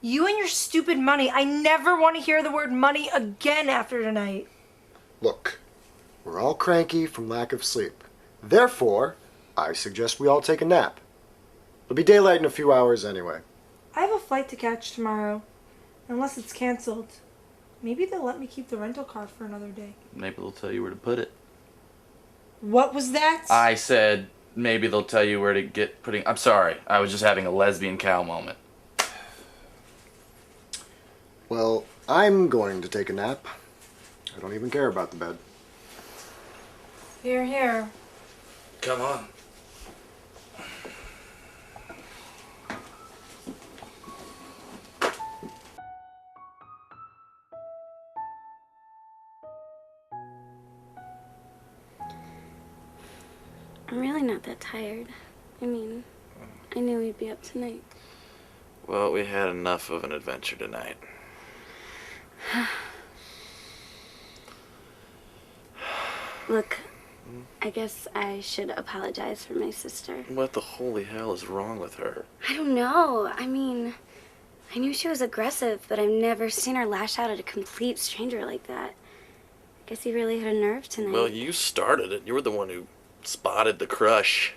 S5: You and your stupid money. I never want to hear the word money again after tonight.
S2: Look, we're all cranky from lack of sleep. Therefore, I suggest we all take a nap. It'll be daylight in a few hours anyway.
S5: I have a flight to catch tomorrow. Unless it's canceled. Maybe they'll let me keep the rental car for another day.
S4: Maybe they'll tell you where to put it.
S5: What was that?
S4: I said maybe they'll tell you where to get putting... I'm sorry. I was just having a lesbian cow moment.
S2: Well, I'm going to take a nap. I don't even care about the bed.
S5: Here, here.
S4: Come on.
S3: I'm really not that tired. I mean, I knew we'd be up tonight.
S4: Well, we had enough of an adventure tonight.
S3: Look, I guess I should apologize for my sister.
S4: What the holy hell is wrong with her?
S3: I don't know. I mean, I knew she was aggressive, but I've never seen her lash out at a complete stranger like that. I guess you really hit a nerve tonight.
S4: Well, you started it. You were the one who spotted the crush.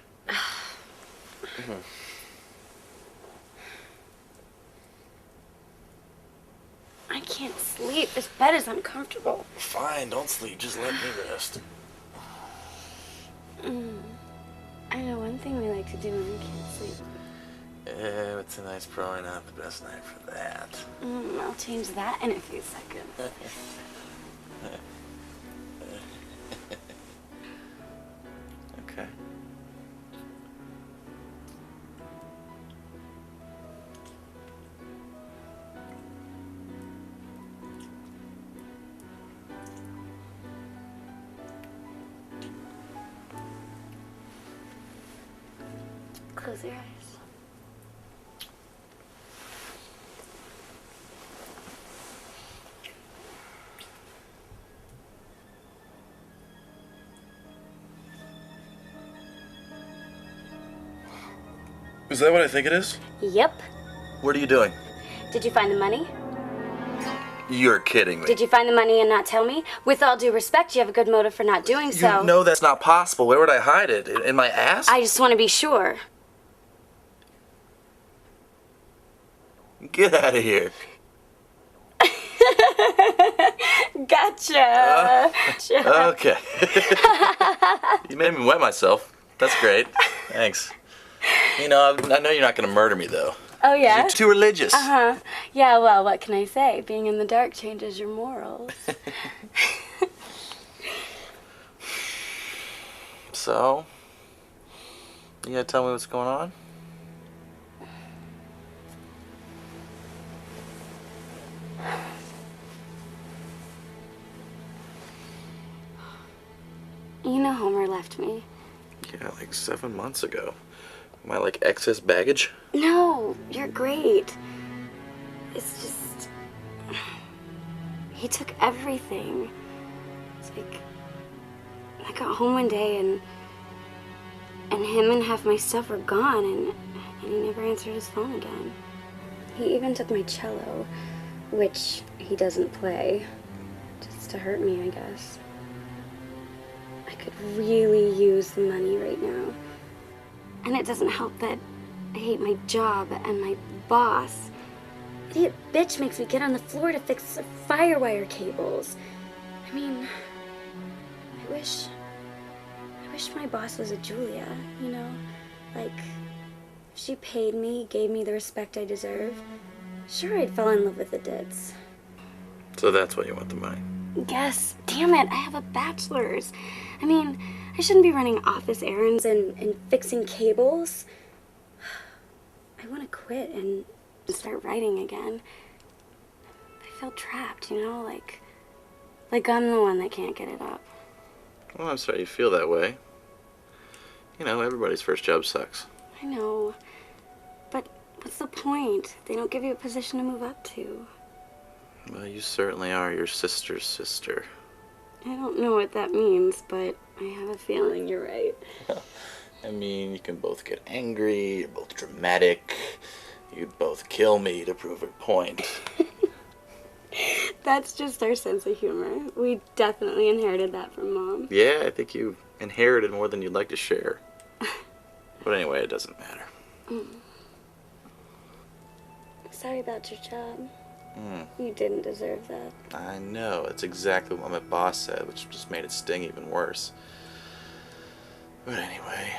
S3: I can't sleep. This bed is uncomfortable.
S4: Fine, don't sleep. Just let me rest.
S3: I know one thing we like to do when we can't sleep.
S4: Yeah, but tonight's probably not the best night for that.
S3: I'll change that in a few seconds.
S4: Okay.
S3: Close your eyes.
S4: Is that what I think it is?
S3: Yep.
S4: What are you doing?
S3: Did you find the money?
S4: You're kidding me.
S3: Did you find the money and not tell me? With all due respect, you have a good motive for not doing so.
S4: You know that's not possible. Where would I hide it? In my ass?
S3: I just want to be sure.
S4: Get out of here.
S3: Gotcha.
S4: Okay. You made me wet myself. That's great. Thanks. You know, I know you're not going to murder me, though.
S3: Oh, yeah?
S4: You're too religious.
S3: Uh-huh. Yeah, well, what can I say? Being in the dark changes your morals.
S4: So? You gotta tell me what's going on?
S3: You know Homer left me.
S4: Yeah, like 7 months ago. Am I like excess baggage?
S3: No, you're great. It's just... He took everything. It's like... I got home one day and him and half my stuff were gone and he never answered his phone again. He even took my cello, which he doesn't play, just to hurt me, I guess. I could really use the money right now. And it doesn't help that I hate my job and my boss. Idiot bitch makes me get on the floor to fix the firewire cables. I mean, I wish my boss was a Julia, you know? Like, if she paid me, gave me the respect I deserve, sure I'd fall in love with the Dits.
S4: So that's why you want the money?
S3: Yes, damn it, I have a bachelor's. I mean, I shouldn't be running office errands and fixing cables. I want to quit and start writing again. I feel trapped, you know, like I'm the one that can't get it up.
S4: Well, I'm sorry you feel that way. You know, everybody's first job sucks.
S3: I know, but what's the point? They don't give you a position to move up to.
S4: Well, you certainly are your sister's sister.
S3: I don't know what that means, but I have a feeling you're right.
S4: I mean, you can both get angry, you're both dramatic, you'd both kill me to prove a point.
S3: That's just our sense of humor. We definitely inherited that from Mom.
S4: Yeah, I think you inherited more than you'd like to share. But anyway, it doesn't matter.
S3: Sorry about your job. You didn't deserve that.
S4: I know, it's exactly what my boss said, which just made it sting even worse. But anyway,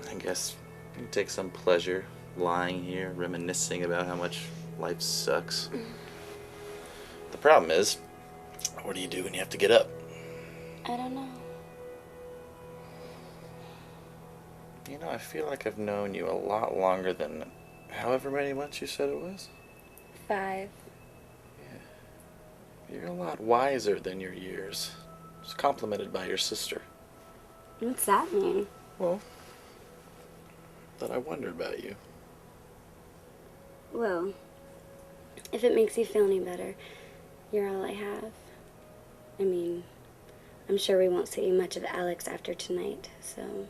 S4: I guess you can take some pleasure lying here, reminiscing about how much life sucks. The problem is, what do you do when you have to get up?
S3: I don't know.
S4: You know, I feel like I've known you a lot longer than however many months you said it was.
S3: 5.
S4: You're a lot wiser than your years. Just complimented by your sister.
S3: What's that mean?
S4: Well, that I wonder about you.
S3: Well, if it makes you feel any better, you're all I have. I mean, I'm sure we won't see much of Alex after tonight, so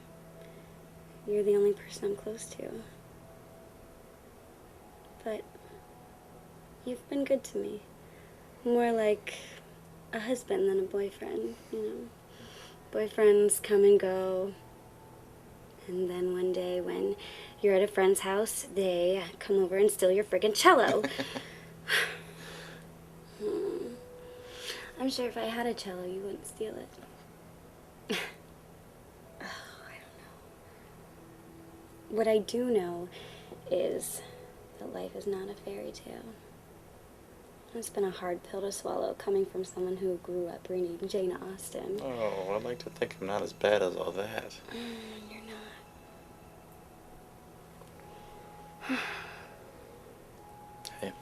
S3: you're the only person I'm close to. But you've been good to me. More like a husband than a boyfriend, you know. Boyfriends come and go. And then one day when you're at a friend's house, they come over and steal your friggin' cello. I'm sure if I had a cello, you wouldn't steal it. Oh, I don't know. What I do know is that life is not a fairy tale. It's been a hard pill to swallow coming from someone who grew up reading Jane Austen.
S4: Oh, I'd like to think I'm not as bad as all that.
S3: You're not.
S4: Hey.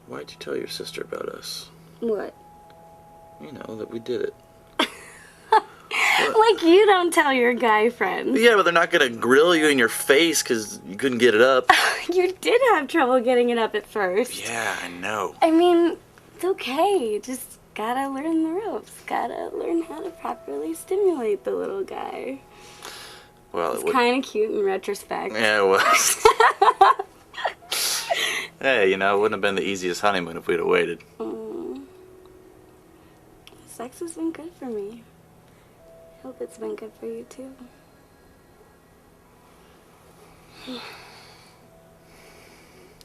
S4: Why'd you tell your sister about us?
S3: What?
S4: You know, that we did it.
S3: When like you don't tell your guy friends.
S4: Yeah, but they're not gonna grill you in your face because you couldn't get it up.
S3: You did have trouble getting it up at first.
S4: Yeah, I know.
S3: I mean, it's okay. Just gotta learn the ropes. Gotta learn how to properly stimulate the little guy.
S4: Well,
S3: It's kind of cute in retrospect.
S4: Yeah, it was. Hey, it wouldn't have been the easiest honeymoon if we'd have waited.
S3: Sex has been good for me. Hope it's been good for you too.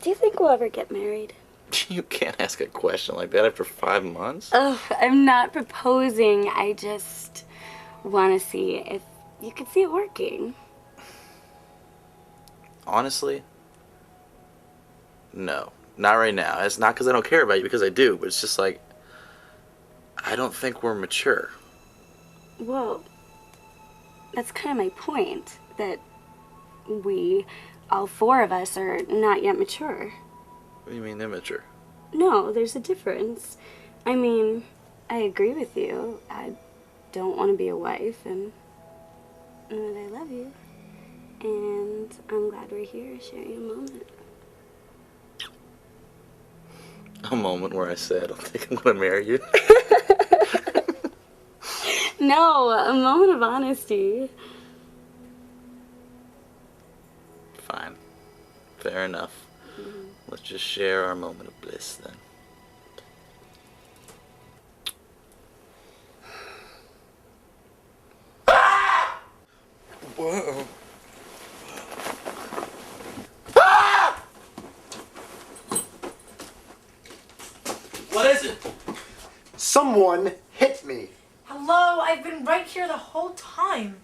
S3: Do you think we'll ever get married?
S4: You can't ask a question like that after 5 months.
S3: Oh, I'm not proposing. I just want to see if you could see it working.
S4: Honestly, no. Not right now. It's not because I don't care about you, because I do, but it's just like, I don't think we're mature.
S3: Well, that's kind of my point, that we, all four of us, are not yet mature.
S4: What do you mean immature?
S3: No, there's a difference. I mean, I agree with you. I don't want to be a wife, and I love you. And I'm glad we're here sharing a moment.
S4: A moment where I said, I think I'm going to marry you.
S3: No, a moment of honesty.
S4: Fine. Fair enough. Let's just share our moment of bliss then. Whoa. What is it?
S2: Someone hit me.
S5: Hello, I've been right here the whole time.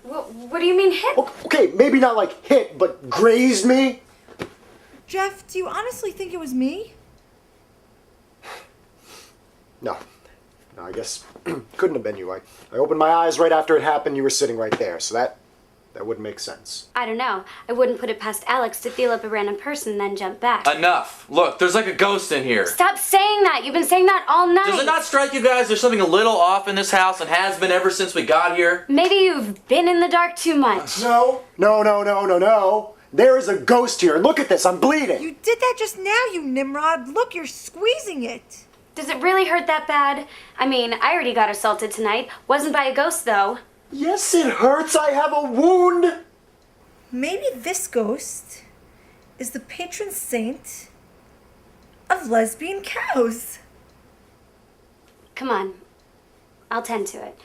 S3: What do you mean hit?
S2: Okay, maybe not like hit, but grazed me.
S5: Jeff, do you honestly think it was me?
S2: No, I guess couldn't have been you. I opened my eyes right after it happened. You were sitting right there, so that wouldn't make sense.
S3: I don't know. I wouldn't put it past Alex to feel up a random person and then jump back.
S4: Enough. Look, there's like a ghost in here.
S3: Stop saying that. You've been saying that all night.
S4: Does it not strike you guys there's something a little off in this house and has been ever since we got here?
S3: Maybe you've been in the dark too much.
S2: No. There is a ghost here. Look at this. I'm bleeding.
S5: You did that just now, you Nimrod. Look, you're squeezing it.
S3: Does it really hurt that bad? I mean, I already got assaulted tonight. Wasn't by a ghost, though.
S2: Yes, it hurts. I have a wound.
S5: Maybe this ghost is the patron saint of lesbian cows.
S3: Come on. I'll tend to it.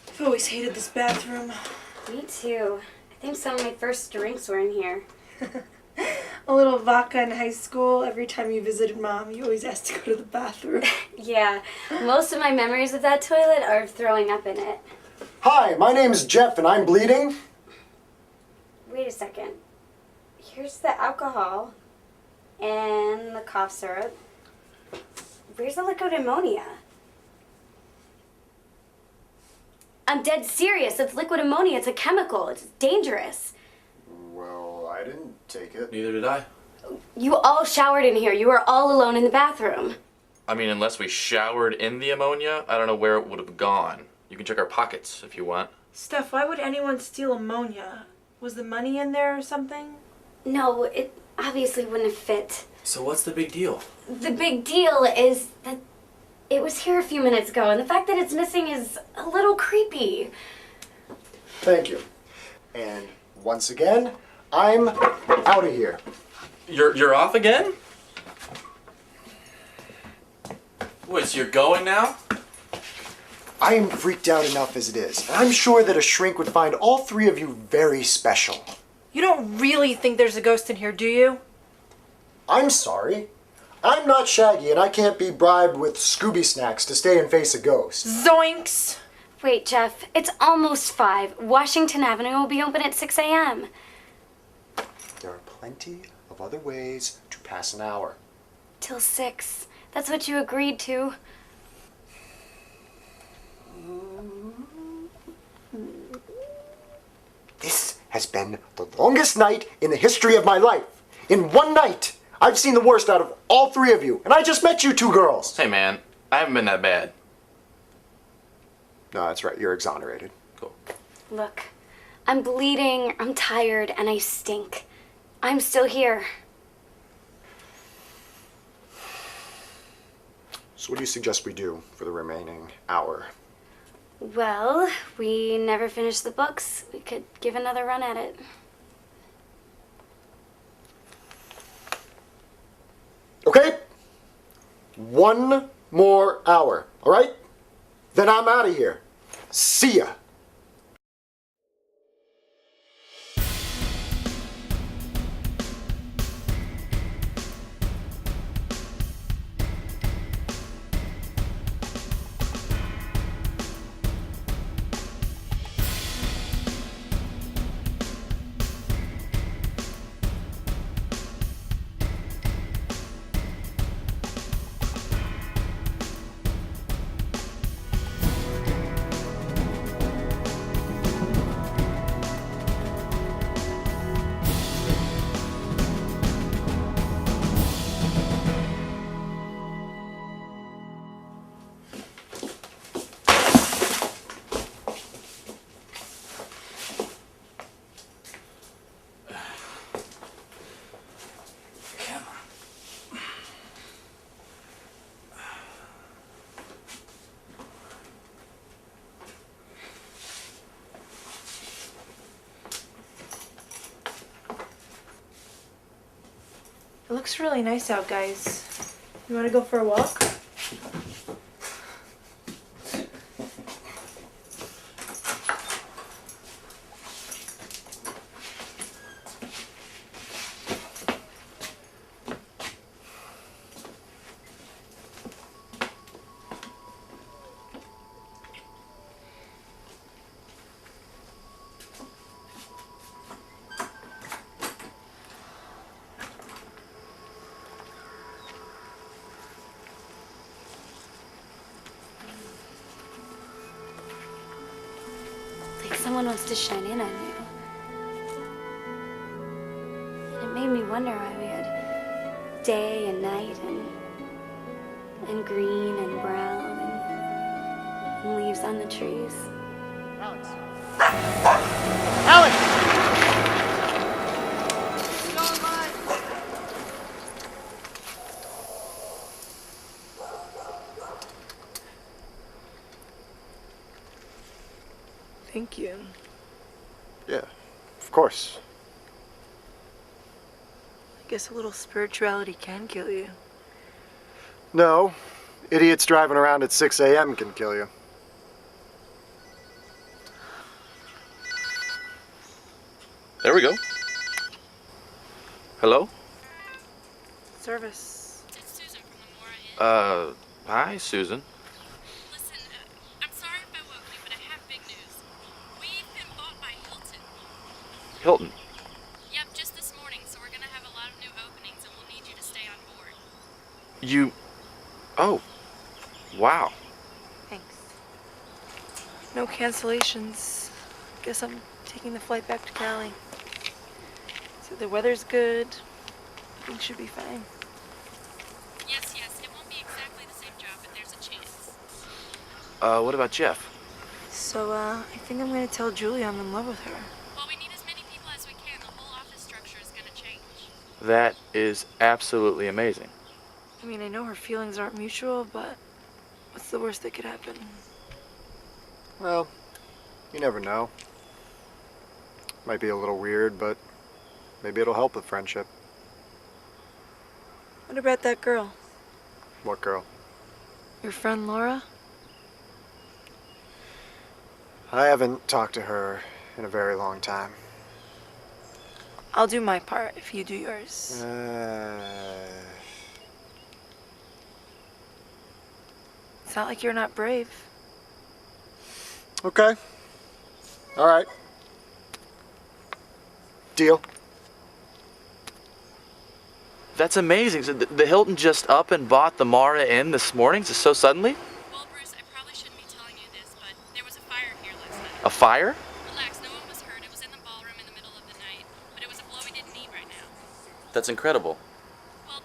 S5: I've always hated this bathroom.
S3: Me too. I think some of my first drinks were in here.
S5: A little vodka in high school. Every time you visited Mom, you always asked to go to the bathroom.
S3: Yeah, most of my memories of that toilet are of throwing up in it.
S2: Hi, my name's Jeff and I'm bleeding.
S3: Wait a second. Here's the alcohol and the cough syrup. Where's the liquid ammonia? I'm dead serious. It's liquid ammonia. It's a chemical. It's dangerous.
S2: Well, I didn't take it.
S4: Neither did I.
S3: You all showered in here. You were all alone in the bathroom.
S4: I mean, unless we showered in the ammonia, I don't know where it would have gone. You can check our pockets if you want.
S5: Steph, why would anyone steal ammonia? Was the money in there or something?
S3: No, it obviously wouldn't have fit.
S4: So what's the big deal?
S3: The big deal is that it was here a few minutes ago, and the fact that it's missing is a little creepy.
S2: Thank you. And once again, I'm out of here.
S4: You're off again? Wait, so you're going now?
S2: I am freaked out enough as it is. And I'm sure that a shrink would find all three of you very special.
S5: You don't really think there's a ghost in here, do you?
S2: I'm sorry. I'm not Shaggy and I can't be bribed with Scooby snacks to stay and face a ghost.
S5: Zoinks!
S3: Wait, Jeff, it's almost 5. Washington Avenue will be open at 6 a.m.
S2: There are plenty of other ways to pass an hour.
S3: Till 6. That's what you agreed to.
S2: This has been the longest night in the history of my life. In one night, I've seen the worst out of all three of you, and I just met you two girls.
S4: Hey man, I haven't been that bad.
S2: No, that's right. You're exonerated.
S4: Cool.
S3: Look, I'm bleeding, I'm tired, and I stink. I'm still here.
S2: So what do you suggest we do for the remaining hour?
S3: Well, we never finished the books. We could give another run at it.
S2: Okay? One more hour, all right? Then I'm out of here. See ya.
S5: It looks really nice out, guys. You want to go for a walk?
S3: Like someone wants to shine in on you. And it made me wonder why we had day and night and green and brown and leaves on the trees.
S2: Alex! Alex!
S5: Thank you.
S2: Yeah, of course.
S5: I guess a little spirituality can kill you.
S2: No, idiots driving around at 6 a.m. can kill you.
S4: There we go. Hello?
S5: Service.
S6: It's Susan from the Mora Inn.
S4: Hi, Susan.
S6: Listen, I'm sorry if I woke you, but I have big news. We've been bought by Hilton.
S4: Hilton.
S6: Yep, just this morning, so we're gonna have a lot of new openings and we'll need you to stay on board.
S4: You... Oh. Wow.
S5: Thanks. No cancellations. Guess I'm taking the flight back to Cali. So the weather's good. Things should be fine.
S6: Yes, it won't be exactly the same job, but there's a chance.
S4: What about Jeff?
S5: So, I think I'm gonna tell Julie I'm in love with her.
S6: Well, we need as many people as we can. The whole office structure is gonna change.
S4: That is absolutely amazing.
S5: I mean, I know her feelings aren't mutual, but what's the worst that could happen?
S2: Well, you never know. Might be a little weird, but maybe it'll help the friendship.
S5: What about that girl?
S2: What girl?
S5: Your friend Laura?
S2: I haven't talked to her in a very long time.
S5: I'll do my part if you do yours. It's not like you're not brave.
S2: Okay. All right. Deal.
S4: That's amazing. So the Hilton just up and bought the Mara Inn this morning, just so suddenly?
S6: Well, Bruce, I probably shouldn't be telling you this, but there was a fire here last night.
S4: A fire?
S6: Relax, no one was hurt. It was in the ballroom in the middle of the night, but it was a blow we didn't need right now.
S4: That's incredible.
S6: Well,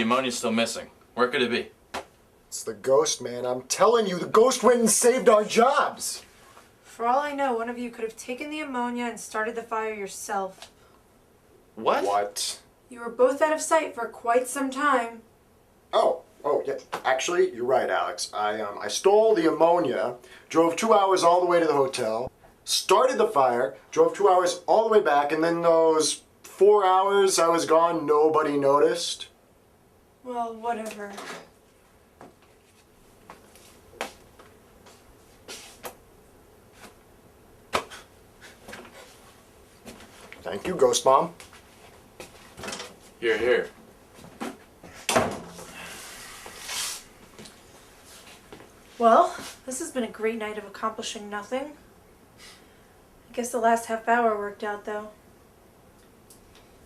S4: the ammonia's still missing. Where could it be?
S2: It's the ghost, man. I'm telling you, the ghost went and saved our jobs.
S5: For all I know, one of you could have taken the ammonia and started the fire yourself.
S4: What?
S2: What?
S5: You were both out of sight for quite some time.
S2: Oh, yeah. Actually, you're right, Alex. I stole the ammonia, drove 2 hours all the way to the hotel, started the fire, drove 2 hours all the way back, and then those 4 hours I was gone, nobody noticed.
S5: Well, whatever.
S2: Thank you, Ghost Mom.
S4: Here, here.
S5: Well, this has been a great night of accomplishing nothing. I guess the last half hour worked out, though.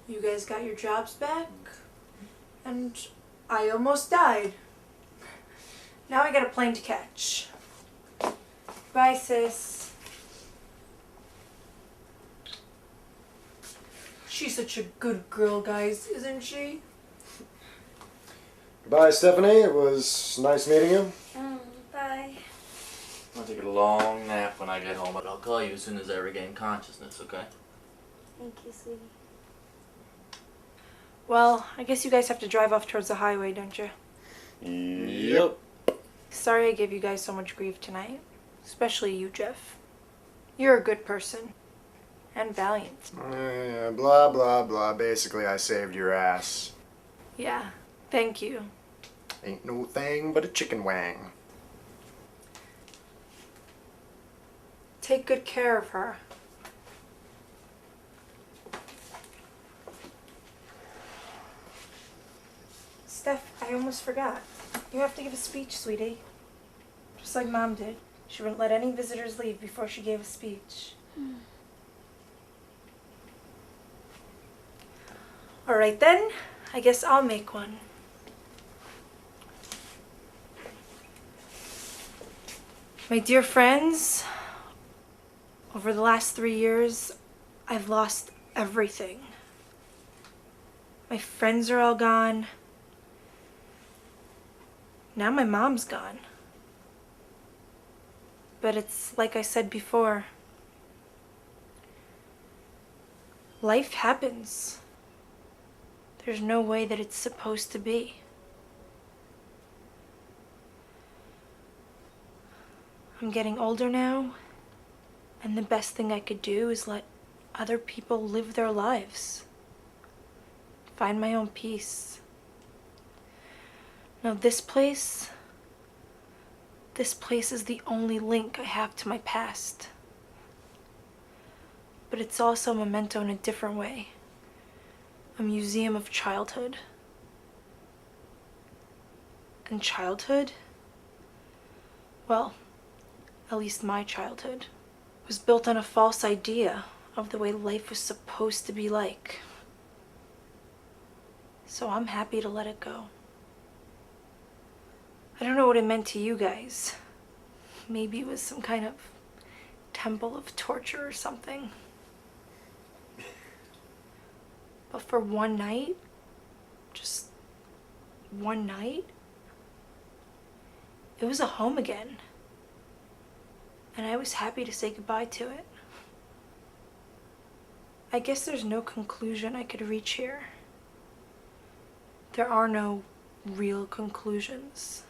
S5: You guys got your jobs back, and I almost died. Now I got a plane to catch. Bye, sis. She's such a good girl, guys, isn't she?
S2: Goodbye, Stephanie. It was nice meeting you.
S3: Bye.
S4: I'm gonna take a long nap when I get home, but I'll call you as soon as I regain consciousness, okay?
S3: Thank you, sweetie.
S5: Well, I guess you guys have to drive off towards the highway, don't you?
S4: Yep.
S5: Sorry I gave you guys so much grief tonight. Especially you, Jeff. You're a good person. And valiant.
S2: Yeah, blah, blah, blah. Basically, I saved your ass.
S5: Yeah, thank you.
S2: Ain't no thing but a chicken wang.
S5: Take good care of her. Steph, I almost forgot. You have to give a speech, sweetie. Just like Mom did. She wouldn't let any visitors leave before she gave a speech. Alright then, I guess I'll make one. My dear friends, over the last 3 years, I've lost everything. My friends are all gone. Now my mom's gone. But it's like I said before. Life happens. There's no way that it's supposed to be. I'm getting older now, and the best thing I could do is let other people live their lives. Find my own peace. Now this place is the only link I have to my past. But it's also a memento in a different way. A museum of childhood. And childhood? Well, at least my childhood was built on a false idea of the way life was supposed to be like. So I'm happy to let it go. I don't know what it meant to you guys. Maybe it was some kind of temple of torture or something. But for one night, just one night, it was a home again. And I was happy to say goodbye to it. I guess there's no conclusion I could reach here. There are no real conclusions.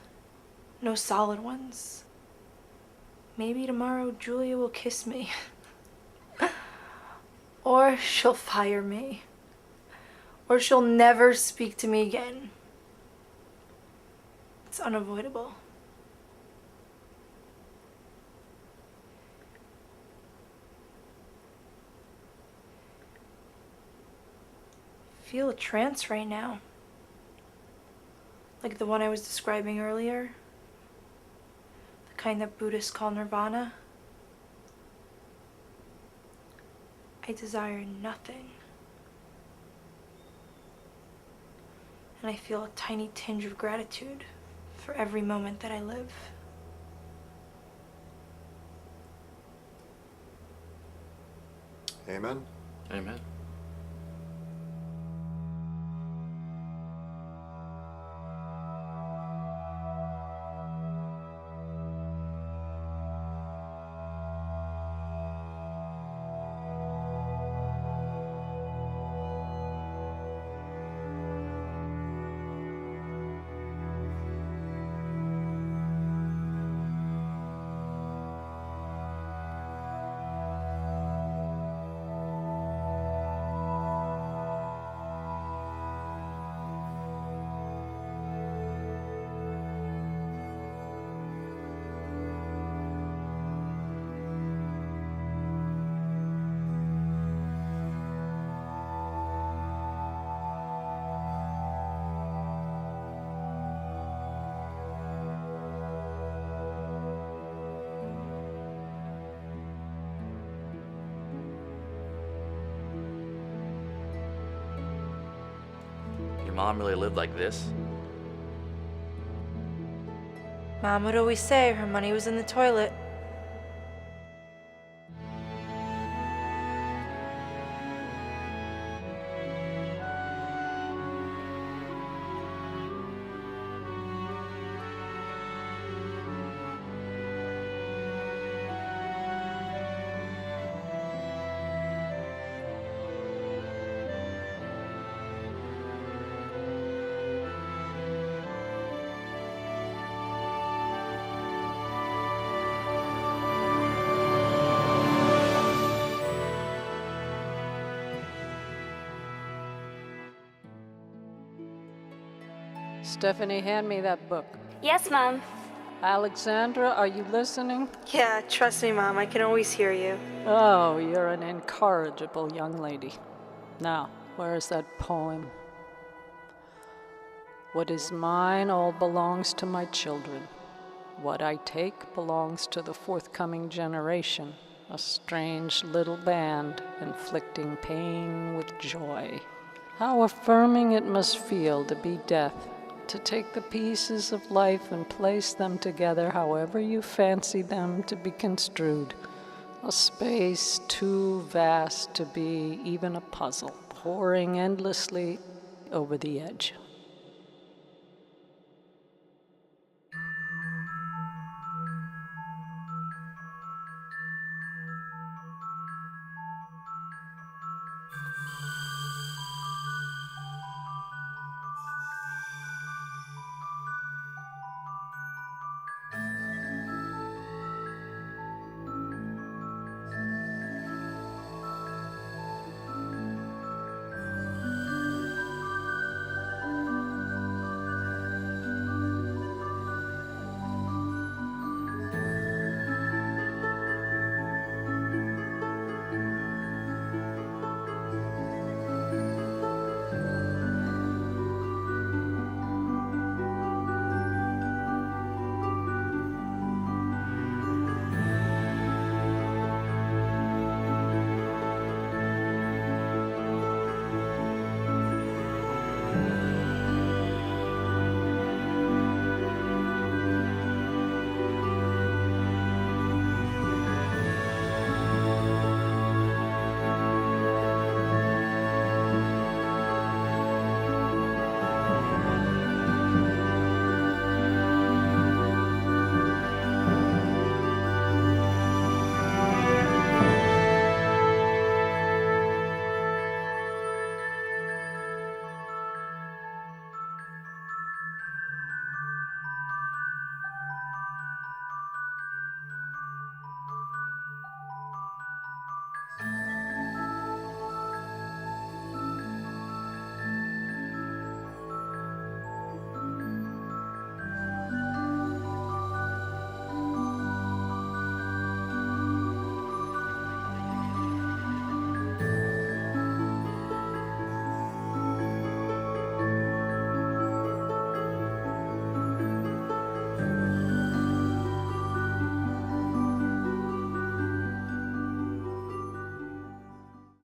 S5: No solid ones. Maybe tomorrow Julia will kiss me. Or she'll fire me. Or she'll never speak to me again. It's unavoidable. I feel a trance right now. Like the one I was describing earlier. The kind that Buddhists call Nirvana. I desire nothing. And I feel a tiny tinge of gratitude for every moment that I live.
S2: Amen.
S4: Amen. mom really lived like this?
S5: Mom would always say her money was in the toilet.
S7: Stephanie, hand me that book.
S3: Yes, Mom.
S7: Alexandra, are you listening?
S5: Yeah, trust me, Mom, I can always hear you.
S7: Oh, you're an incorrigible young lady. Now, where is that poem? What is mine all belongs to my children. What I take belongs to the forthcoming generation, a strange little band inflicting pain with joy. How affirming it must feel to be death, to take the pieces of life and place them together however you fancy them to be construed. A space too vast to be even a puzzle, pouring endlessly over the edge.